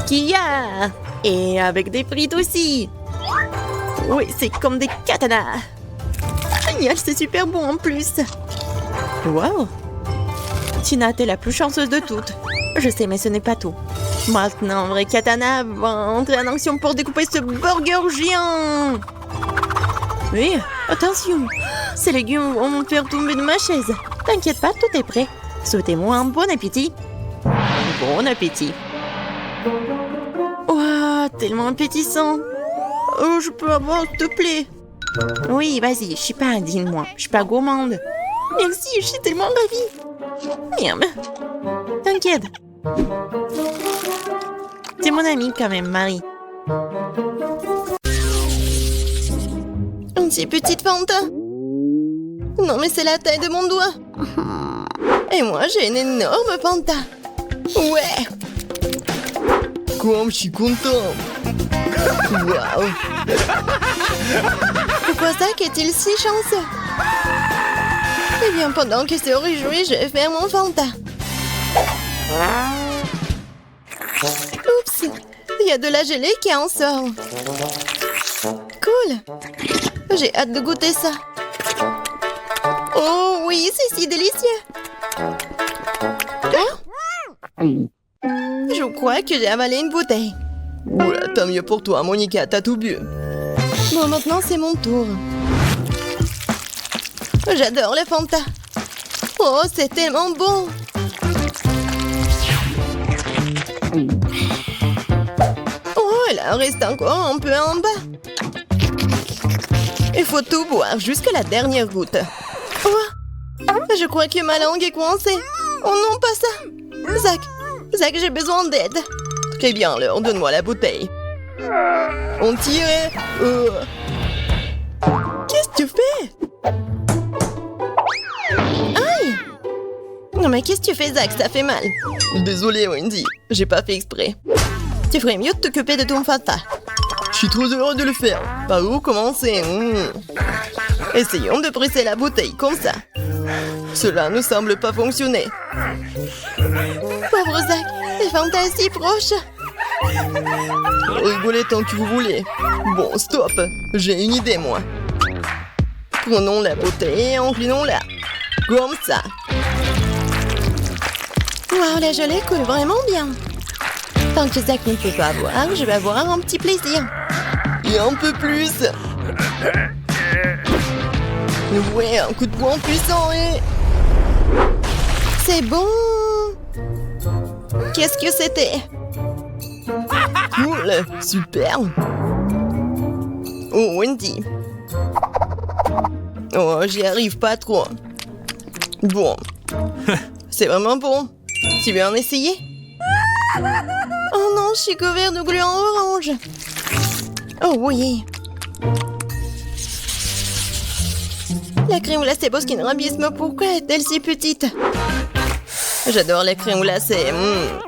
Kia! Et avec des frites aussi. Oui, c'est comme des katanas. Génial, c'est super bon en plus. Wow. Tina, t'es la plus chanceuse de toutes. Je sais, mais ce n'est pas tout. Maintenant, un vrai katana va entrer en action pour découper ce burger géant. Oui, attention. Ces légumes vont me faire tomber de ma chaise. T'inquiète pas, tout est prêt. Souhaitez-moi un bon appétit. Bon appétit. Ouah, tellement appétissant. Oh, je peux avoir, s'il te plaît. Oui, vas-y, je suis pas indigne, moi. Je suis pas gourmande. Merci, je suis tellement ravie. Merde. T'inquiète. C'est mon amie quand même, Marie. Une si petite Fanta. Non, mais c'est la taille de mon doigt. Et moi, j'ai une énorme Fanta. Ouais. Comme je suis content. Waouh. Pourquoi ça qu'est-il si chanceux? Eh bien, pendant qu'il se réjouit, je vais faire mon Fanta. Oups, il y a de la gelée qui en sort. Cool. J'ai hâte de goûter ça. Oh oui, c'est si délicieux. Hein? Je crois que j'ai avalé une bouteille. Ouais, tant mieux pour toi, Monica, t'as tout bu. Bon, maintenant c'est mon tour. J'adore les Fanta. Oh, c'est tellement bon. Oh, il en reste encore un peu en bas. Il faut tout boire jusqu'à la dernière goutte. Oh, je crois que ma langue est coincée. Oh non, pas ça. Zach, Zach, j'ai besoin d'aide. Très bien, alors donne-moi la bouteille. On tire. Qu'est-ce que tu fais? Aïe! Non mais qu'est-ce que tu fais, Zach? Ça fait mal. Désolé, Wendy. J'ai pas fait exprès. Tu ferais mieux de t'occuper de ton papa. Je suis trop heureux de le faire. Par où commencer? Essayons de presser la bouteille comme ça. Cela ne semble pas fonctionner. Pauvre Zach, les fantasmes si proches. Rigolez tant que vous voulez. Bon, stop. J'ai une idée, moi. Prenons la bouteille et inclinons-la. Comme ça. Waouh, la gelée coule vraiment bien. Tant que Zach ne peut pas boire, je vais avoir un petit plaisir. Et un peu plus. Ouais, un coup de poing puissant et... C'est bon. Qu'est-ce que c'était? Cool, super. Oh, Wendy. Oh, j'y arrive pas trop. Bon. C'est vraiment bon. Tu veux en essayer? Oh non, je suis couvert de gluants orange. Oh oui. La crème glacée Baskin Robbins, mais pourquoi est-elle si petite? J'adore la crème glacée.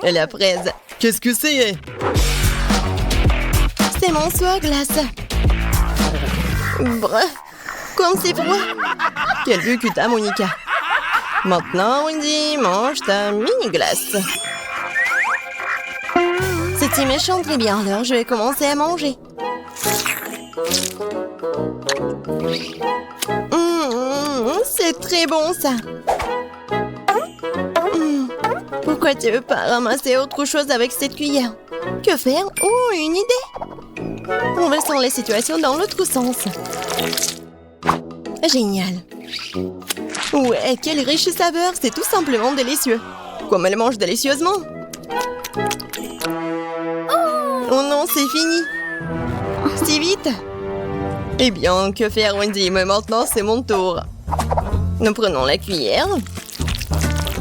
Et la fraise. Qu'est-ce que c'est? C'est mon soie glace. Bref, comme c'est froid. Quel vieux que t'as, Monica. Maintenant, Wendy, mange ta mini-glace. C'était méchant, très bien. Alors, je vais commencer à manger. C'est très bon, ça. Pourquoi tu veux pas ramasser autre chose avec cette cuillère? Que faire? Oh, une idée! Renversons les situations dans l'autre sens. Génial. Ouais, quelle riche saveur! C'est tout simplement délicieux. Comme elle mange délicieusement. Oh non, c'est fini. Si vite. Eh bien, que faire, Wendy? Mais maintenant, c'est mon tour. Nous prenons la cuillère.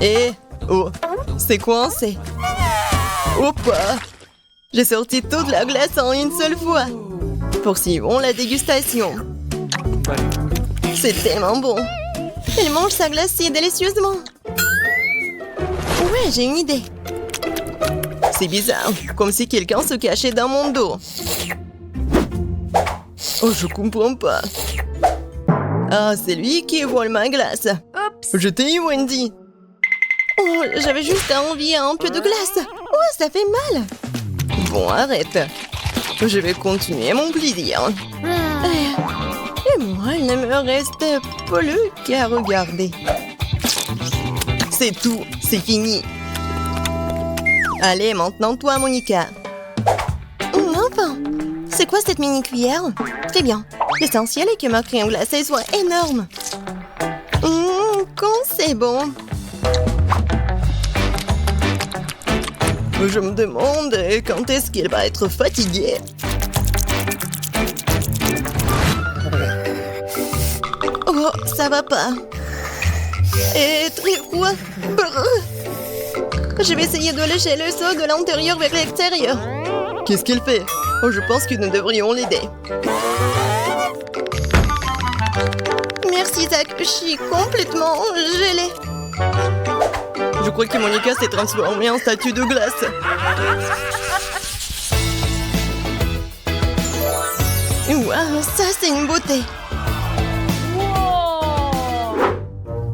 Et... Oh, c'est coincé. Hop! J'ai sorti toute la glace en une seule fois. Poursuivons la dégustation. C'est tellement bon. Elle mange sa glace si délicieusement. Ouais, j'ai une idée. C'est bizarre, comme si quelqu'un se cachait dans mon dos. Oh, je comprends pas. Ah, c'est lui qui vole ma glace. Oups. Je t'ai eu, Wendy. Oh, j'avais juste envie un peu de glace. Oh, ça fait mal. Bon, arrête. Je vais continuer mon plaisir. Et moi, il ne me reste plus qu'à regarder. C'est tout, c'est fini. Allez, maintenant toi, Monica. Enfin, c'est quoi cette mini-cuillère? Très bien. L'essentiel est que ma crème glacée soit énorme. Quand c'est bon. Je me demande quand est-ce qu'elle va être fatiguée. Oh, ça va pas. Et très froid. Je vais essayer de lécher le seau de l'intérieur vers l'extérieur. Qu'est-ce qu'elle fait? Oh, je pense que nous devrions l'aider. Merci, Zach. Je suis complètement gelée. Je crois que Monica s'est transformée en statue de glace. Waouh, ça c'est une beauté.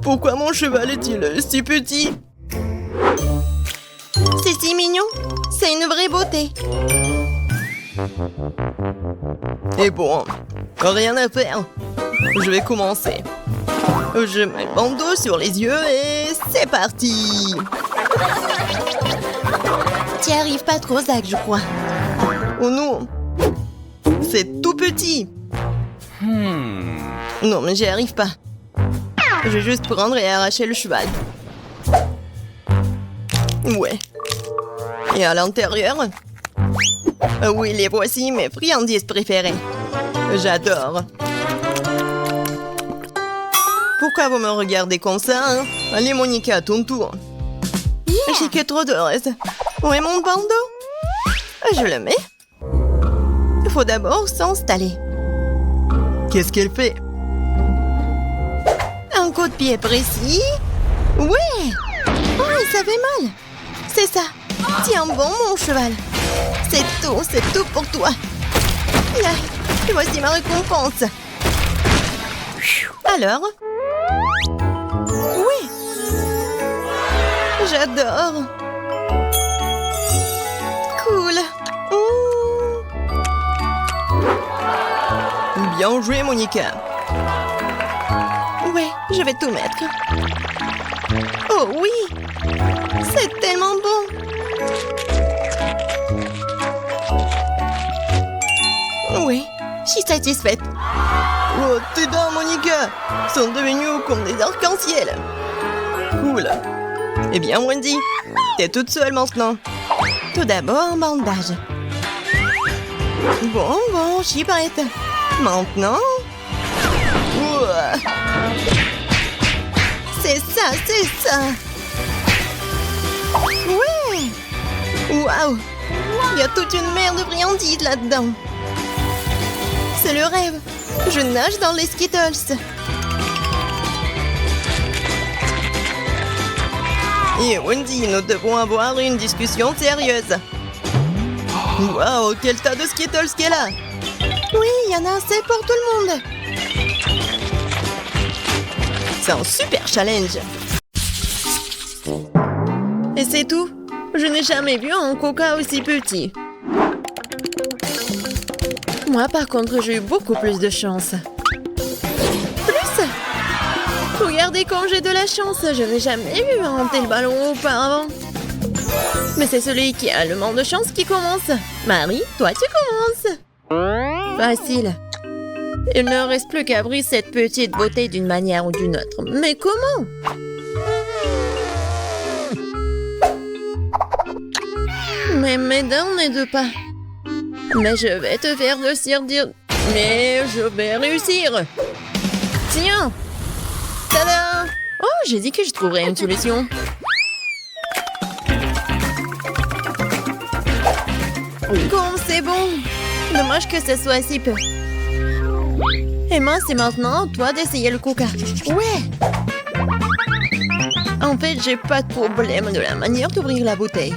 Pourquoi mon cheval est-il si petit? C'est si mignon. C'est une vraie beauté. Et bon, rien à faire. Je vais commencer. Je mets le bandeau sur les yeux et c'est parti. T'y arrives pas trop, Zach, je crois. Oh non, c'est tout petit. Non, mais j'y arrive pas. Je vais juste prendre et arracher le cheval. Ouais. Et à l'intérieur? Oui, les voici mes friandises préférées. J'adore. Pourquoi vous me regardez comme ça, hein? Allez, Monica, à ton tour. J'ai que trop de reste. Où est mon bandeau? Je le mets. Il faut d'abord s'installer. Qu'est-ce qu'elle fait? Un coup de pied précis. Ouais! Oh, ça fait mal. C'est ça. Tiens bon, mon cheval. C'est tout pour toi. Et voici ma récompense. Alors? Oui! J'adore! Cool! Bien joué, Monica! Ouais, je vais tout mettre. Oh oui! C'est tellement bon! Oui, je suis satisfaite. Oh, tes dents, Monica, sont devenues comme des arcs-en-ciel. Cool. Eh bien, Wendy, t'es toute seule maintenant. Tout d'abord, un bandage. Bon, je suis prête. Maintenant... Ouah. C'est ça. Ouais. Waouh. Il y a toute une mer de friandises là-dedans. C'est le rêve. Je nage dans les Skittles. Et Wendy, nous devons avoir une discussion sérieuse. Waouh, quel tas de Skittles qu'elle a. Oui, il y en a assez pour tout le monde. C'est un super challenge. Et c'est tout. Je n'ai jamais vu un coca aussi petit. Moi, par contre, j'ai eu beaucoup plus de chance. Plus? Regardez comme j'ai de la chance. Je n'ai jamais vu un tel ballon auparavant. Mais c'est celui qui a le moins de chance qui commence. Marie, toi, tu commences. Facile. Il ne reste plus qu'à briser cette petite beauté d'une manière ou d'une autre. Mais comment? Mais mes dents n'aident pas. Mais je vais te faire dire... Mais je vais réussir. Tiens. Tada! Oh, j'ai dit que je trouverais une solution. Comme c'est bon. Dommage que ce soit si peu. Emma, c'est maintenant toi d'essayer le coca. Ouais. En fait, j'ai pas de problème de la manière d'ouvrir la bouteille.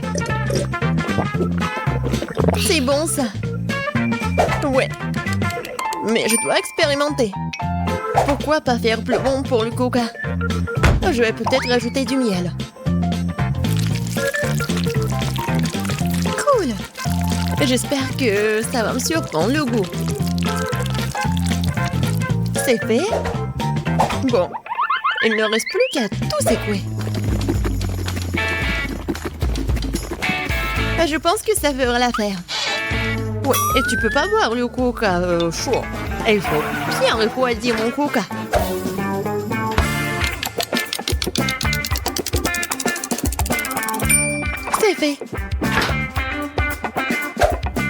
C'est bon, ça. Ouais. Mais je dois expérimenter. Pourquoi pas faire plus bon pour le coca? Je vais peut-être rajouter du miel. Cool. J'espère que ça va me surprendre le goût. C'est fait. Bon. Il ne reste plus qu'à tout secouer. Je pense que ça fera l'affaire. Ouais, et tu peux pas boire le coca chaud. Il faut bien refroidir mon coca. C'est fait.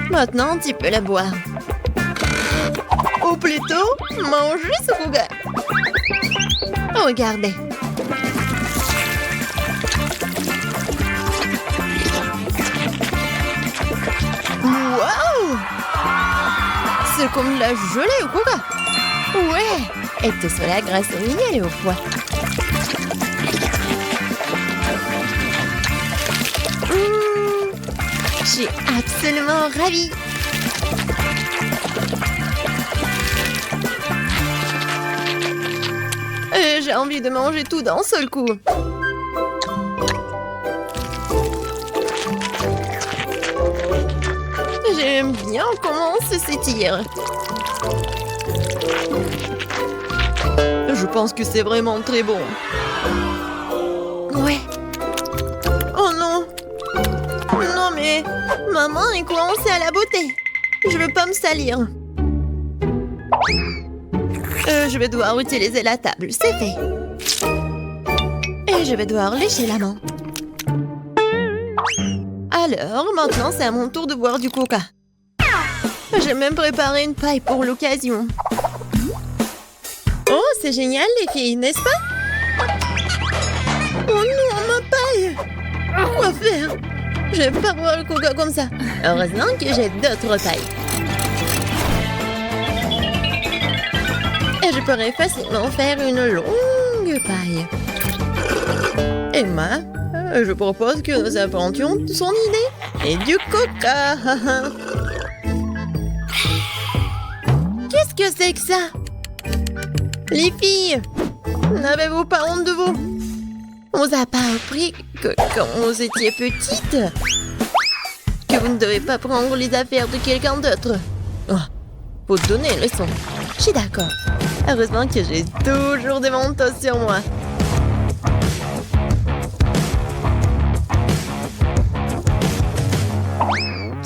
Maintenant, tu peux la boire. Ou plutôt, manger ce coca. Regardez. Waouh! C'est comme de la gelée au coca. Ouais! Et tout cela grâce au miel et au foie. Je suis absolument ravie. J'ai envie de manger tout d'un seul coup. J'aime bien comment ça s'étire. Je pense que c'est vraiment très bon. Ouais. Oh non. Non mais, ma main est coincée à la beauté. Je veux pas me salir. Je vais devoir utiliser la table, c'est fait. Et je vais devoir lécher la main. Alors, maintenant, c'est à mon tour de boire du coca. J'ai même préparé une paille pour l'occasion. Oh, c'est génial, les filles, n'est-ce pas? Oh non, ma paille! Quoi faire? Je vais pas boire le coca comme ça. Heureusement que j'ai d'autres pailles. Et je pourrais facilement faire une longue paille. Emma, je propose que nous inventions son idée. Et du coca. Qu'est-ce que c'est que ça? Les filles, n'avez-vous pas honte de vous? On vous a pas appris que quand vous étiez petites, que vous ne devez pas prendre les affaires de quelqu'un d'autre. Oh, faut donner une leçon. Je suis d'accord. Heureusement que j'ai toujours des manteaux sur moi.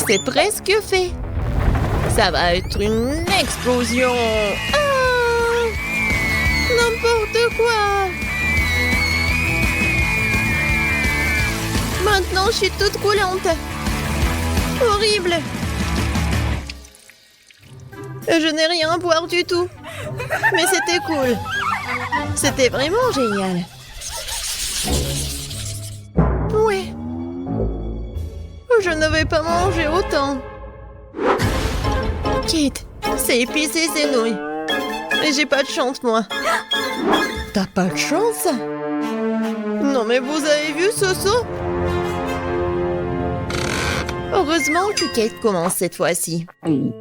C'est presque fait. Ça va être une explosion. Ah! N'importe quoi. Maintenant, je suis toute coulante. Horrible. Je n'ai rien à boire du tout. Mais c'était cool. C'était vraiment génial. Ouais. Je ne vais pas manger autant. Kate, c'est épicé ces nouilles. Mais j'ai pas de chance, moi. T'as pas de chance? Non, mais vous avez vu ce saut? Heureusement que Kate commence cette fois-ci. Bon,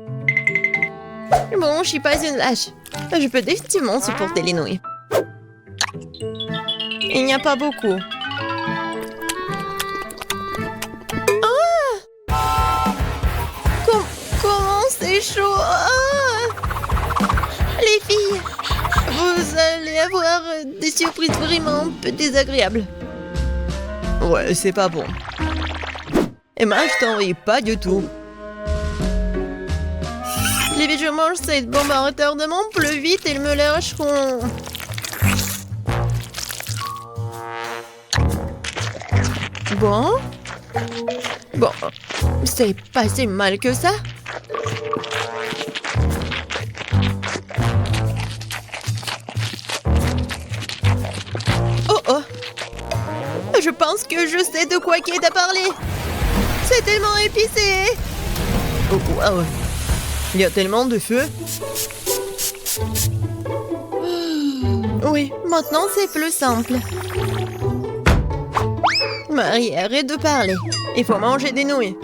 je suis pas une lâche. Je peux définitivement supporter les nouilles. Il n'y a pas beaucoup. Ah! Comment c'est chaud? Ah! Les filles, vous allez avoir des surprises vraiment un peu désagréables. Ouais, c'est pas bon. Emma, je t'envie pas du tout. Les filles, je mange cette bombe à retardement plus vite et ils me lâcheront. Bon, c'est pas si mal que ça. Oh, je pense que je sais de quoi Kate a parlé. C'est tellement épicé. Oh, wow. Il y a tellement de feu. Oui, maintenant c'est plus simple. Marie, arrête de parler. Il faut manger des nouilles.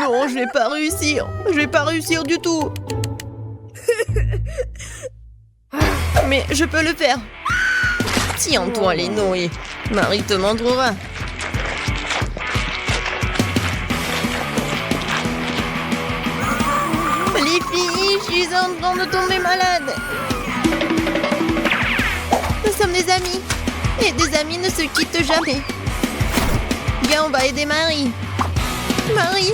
Non, je vais pas réussir. Je vais pas réussir du tout. Mais je peux le faire. Tiens-toi les nouilles. Marie te montrera. Les filles, je suis en train de tomber malade. Nous sommes des amis. Et des amis ne se quittent jamais. Viens, on va aider Marie. Marie.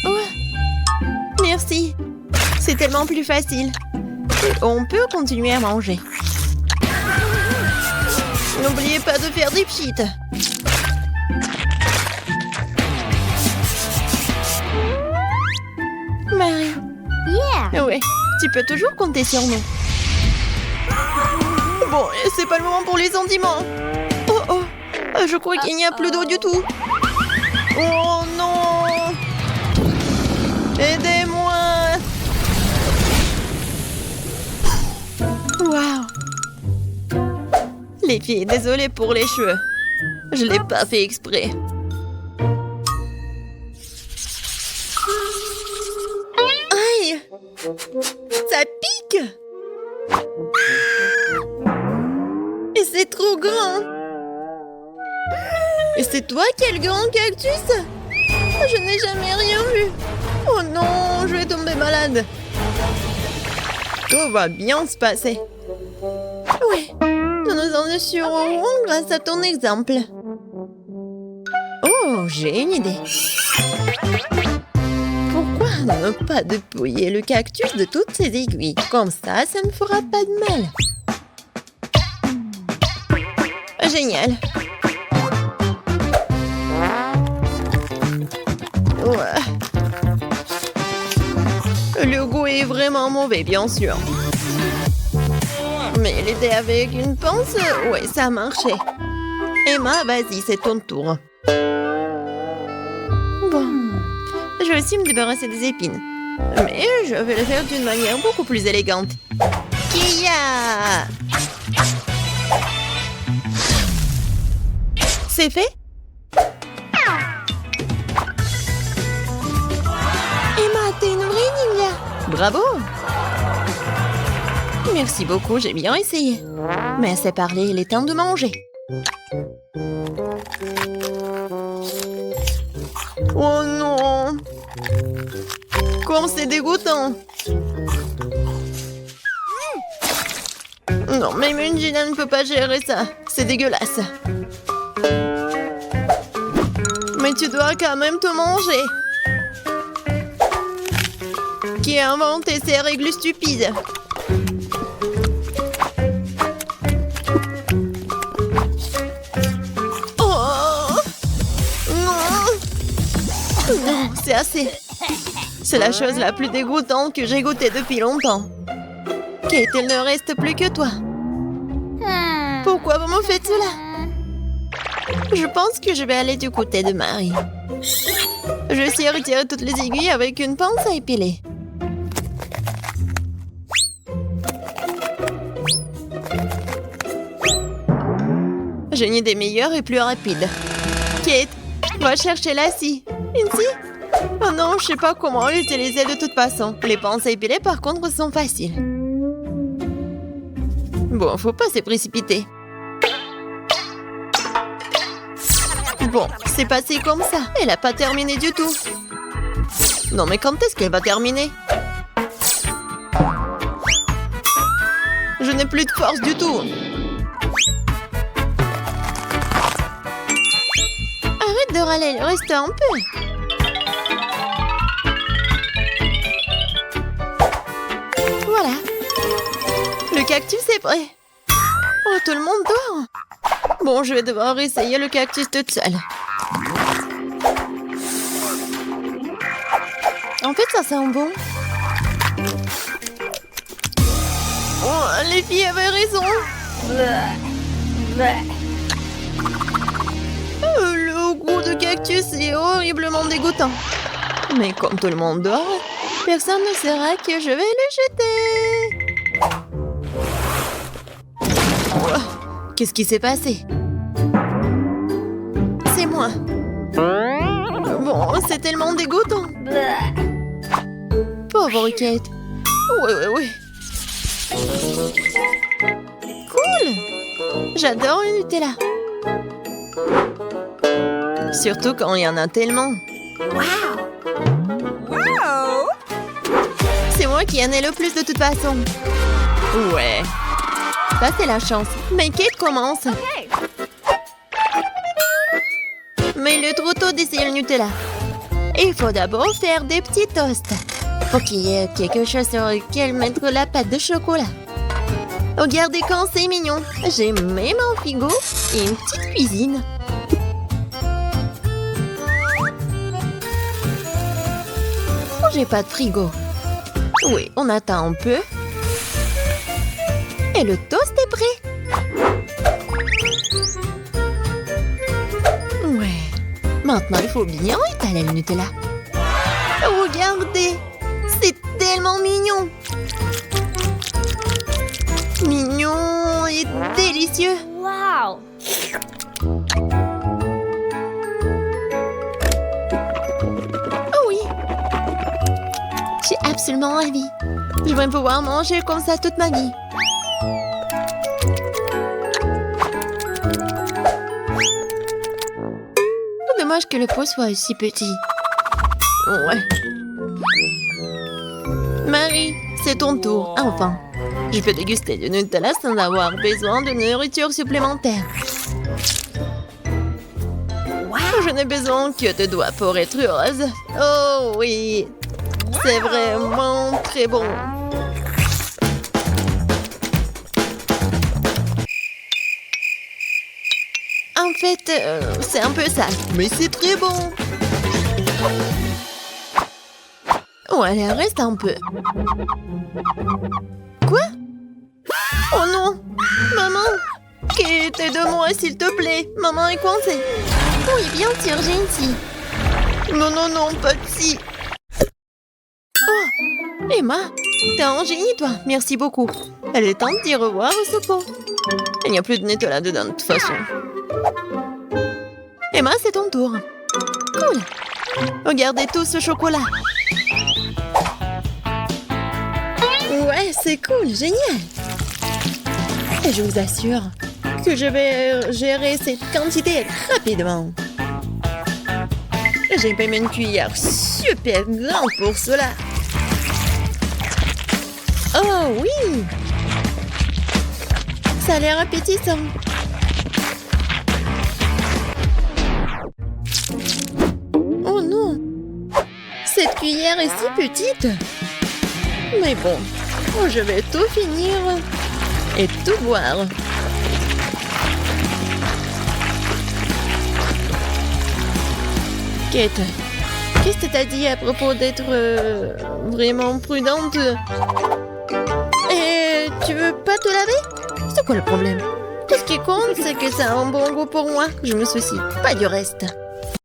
Oh. Merci. C'est tellement plus facile. On peut continuer à manger. N'oubliez pas de faire des pchites. Marie. Yeah. Ouais, tu peux toujours compter sur nous. Bon, c'est pas le moment pour les sentiments. Oh, je crois qu'il n'y a plus d'eau du tout. Oh non. Aidez-moi. Waouh. Les filles, désolée pour les cheveux. Je l'ai pas fait exprès. Aïe. Ça pique. Et c'est trop grand. Et c'est toi qui as le grand cactus? Je n'ai jamais rien vu. Oh non, je vais tomber malade. Tout va bien se passer. Oui, nous nous en assurerons grâce à ton exemple. Oh, j'ai une idée. Pourquoi ne pas dépouiller le cactus de toutes ses aiguilles? Comme ça ne fera pas de mal. Génial. Ouais. Le goût est vraiment mauvais, bien sûr. Mais l'aider avec une pince, ouais, ça a marché. Emma, vas-y, c'est ton tour. Bon, je vais aussi me débarrasser des épines. Mais je vais le faire d'une manière beaucoup plus élégante. Kia! C'est fait? Emma, t'es une vraie ninja! Bravo! Merci beaucoup, j'ai bien essayé. Mais assez parlé, il est temps de manger. Oh non! Comme c'est dégoûtant! Non, mais Mungina ne peut pas gérer ça. C'est dégueulasse. Mais tu dois quand même te manger. Qui a inventé ces règles stupides? Oh! Non! Non, c'est assez. C'est la chose la plus dégoûtante que j'ai goûtée depuis longtemps. Kate, il ne reste plus que toi. Pourquoi vous me faites cela? Je pense que je vais aller du côté de Marie. Je sais retirer toutes les aiguilles avec une pince à épiler. J'ai une idée meilleure et plus rapide. Kate, va chercher la scie. Une scie? Oh non, je sais pas comment l'utiliser de toute façon. Les pinces à épiler, par contre, sont faciles. Bon, faut pas se précipiter. Bon, c'est passé comme ça. Elle a pas terminé du tout. Non, mais quand est-ce qu'elle va terminer? Je n'ai plus de force du tout. Arrête de râler, il reste un peu. Voilà. Le cactus est prêt. Oh, tout le monde dort. Bon, je vais devoir essayer le cactus toute seule. En fait, ça sent bon. Oh, les filles avaient raison. Le goût de cactus est horriblement dégoûtant. Mais comme tout le monde dort, personne ne saura que je vais le jeter. Qu'est-ce qui s'est passé? C'est moi. Bon, c'est tellement dégoûtant. Pauvre Kate. Oui. Cool. J'adore le Nutella. Surtout quand il y en a tellement. C'est moi qui en ai le plus de toute façon. Ouais. Ça, c'est la chance. Mais Kate commence. Mais il est trop tôt d'essayer le Nutella. Il faut d'abord faire des petits toasts. Pour qu'il y ait quelque chose sur lequel mettre la pâte de chocolat. Regardez quand c'est mignon. J'ai même un frigo et une petite cuisine. Oh, j'ai pas de frigo. Oui, on attend un peu. Et le toast est prêt. Ouais. Maintenant, il faut bien étaler le Nutella. Regardez. C'est tellement mignon. Mignon et délicieux. Wow. Oh oui. J'ai absolument envie. Je vais pouvoir manger comme ça toute ma vie. Dommage que le pot soit aussi petit. Ouais. Marie, c'est ton tour, enfin. Je peux déguster du Nutella sans avoir besoin de nourriture supplémentaire. Wow, je n'ai besoin que de doigts pour être heureuse. Oh oui, c'est vraiment très bon. En fait, c'est un peu sale, mais c'est très bon. Oh, allez, reste un peu. Quoi? Oh non! Maman! Kate, aide-moi, s'il te plaît. Maman est coincée. Oui, bien sûr, Gentil. Non, non, non, pas de si. Oh! Emma, t'es un génie, toi. Merci beaucoup. Elle est temps de dire au revoir au secours. Il n'y a plus de netto là-dedans, de toute façon. Emma, c'est ton tour. Cool. Regardez tout ce chocolat. Ouais, c'est cool, génial. Et je vous assure que je vais gérer cette quantité rapidement. J'ai même une cuillère super grande pour cela. Oh oui! Ça a l'air appétissant. Oh non! Cette cuillère est si petite. Mais bon, je vais tout finir et tout boire. Kate, qu'est-ce que t'as dit à propos d'être vraiment prudente? Et tu veux pas te laver? C'est quoi le problème? Tout ce qui compte, c'est que ça a un bon goût pour moi. Je me soucie pas du reste.